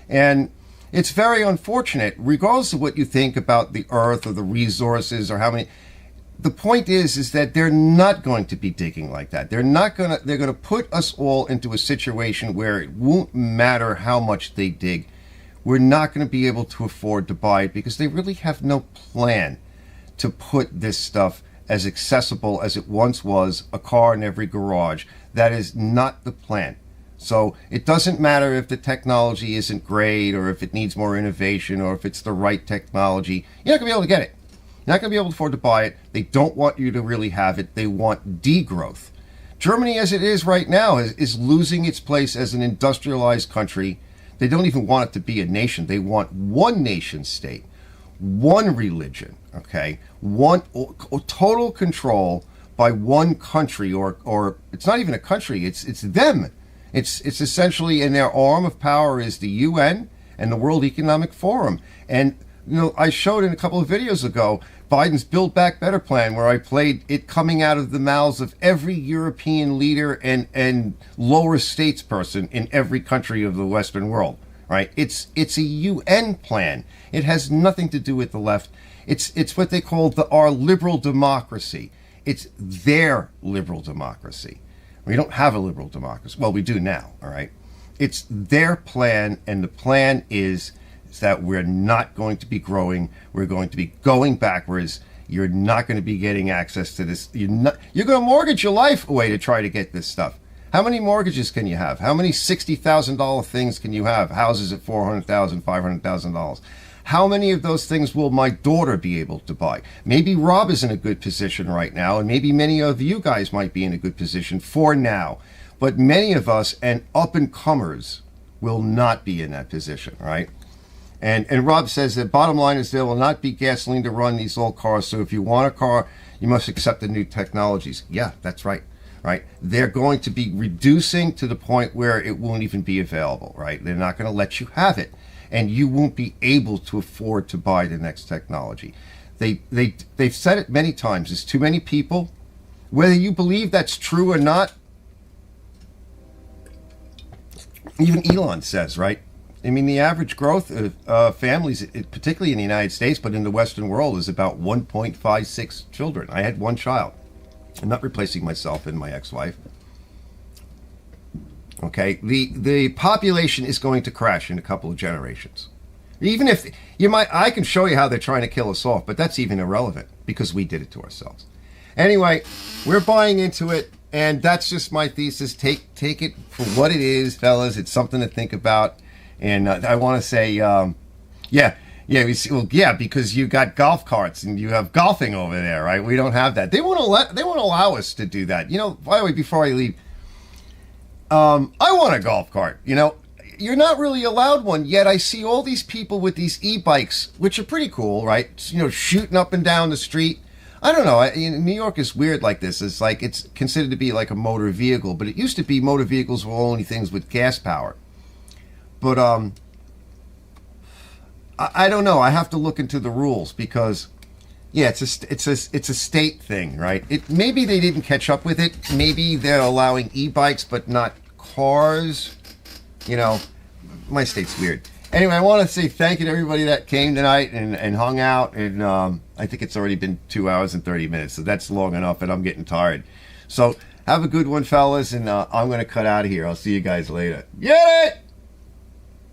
And it's very unfortunate, regardless of what you think about the earth or the resources or how many. The point is that they're not going to be digging like that. They're going to put us all into a situation where it won't matter how much they dig. We're not going to be able to afford to buy it because they really have no plan to put this stuff as accessible as it once was, a car in every garage. That is not the plan. So it doesn't matter if the technology isn't great or if it needs more innovation or if it's the right technology. You're not going to be able to get it. You're not going to be able to afford to buy it. They don't want you to really have it. They want degrowth. Germany, as it is right now, is losing its place as an industrialized country. They don't even want it to be a nation. They want one nation state, one religion, okay? One total control by one country, or it's not even a country, it's them. It's essentially, and their arm of power is the UN and the World Economic Forum. And I showed in a couple of videos ago Biden's Build Back Better plan, where I played it coming out of the mouths of every European leader and lower states person in every country of the Western world. Right? It's a UN plan. It has nothing to do with the left. It's what they call our liberal democracy. It's their liberal democracy. We don't have a liberal democracy. Well, we do now. All right. It's their plan, and the plan is that we're not going to be growing. We're going to be going backwards. You're not going to be getting access to this. You're going to mortgage your life away to try to get this stuff. How many mortgages can you have? How many $60,000 things can you have? Houses at $400,000, $500,000. How many of those things will my daughter be able to buy? Maybe Rob is in a good position right now, and maybe many of you guys might be in a good position for now. But many of us and up-and-comers will not be in that position, right? And Rob says that bottom line is there will not be gasoline to run these old cars. So if you want a car, you must accept the new technologies. Yeah, that's right. Right? They're going to be reducing to the point where it won't even be available. Right? They're not going to let you have it, and you won't be able to afford to buy the next technology. They've said it many times. There's too many people. Whether you believe that's true or not, even Elon says, right? I mean, the average growth of families, particularly in the United States, but in the Western world, is about 1.56 children. I had one child. I'm not replacing myself and my ex-wife. Okay, the population is going to crash in a couple of generations. Even if I can show you how they're trying to kill us off, but that's even irrelevant because we did it to ourselves. Anyway, we're buying into it, and that's just my thesis. Take it for what it is, fellas. It's something to think about. And I want to say, because you got golf carts and you have golfing over there, right? We don't have that. They won't allow us to do that. By the way, before I leave, I want a golf cart. You're not really allowed one yet. I see all these people with these e-bikes, which are pretty cool, right? Shooting up and down the street. I don't know. New York is weird like this. It's like it's considered to be like a motor vehicle, but it used to be motor vehicles were only things with gas power. But I don't know. I have to look into the rules because, yeah, it's a state thing, right? Maybe they didn't catch up with it. Maybe they're allowing e-bikes but not cars. My state's weird. Anyway, I want to say thank you to everybody that came tonight and hung out. And I think it's already been 2 hours and 30 minutes, so that's long enough, and I'm getting tired. So have a good one, fellas, and I'm going to cut out of here. I'll see you guys later. Get it!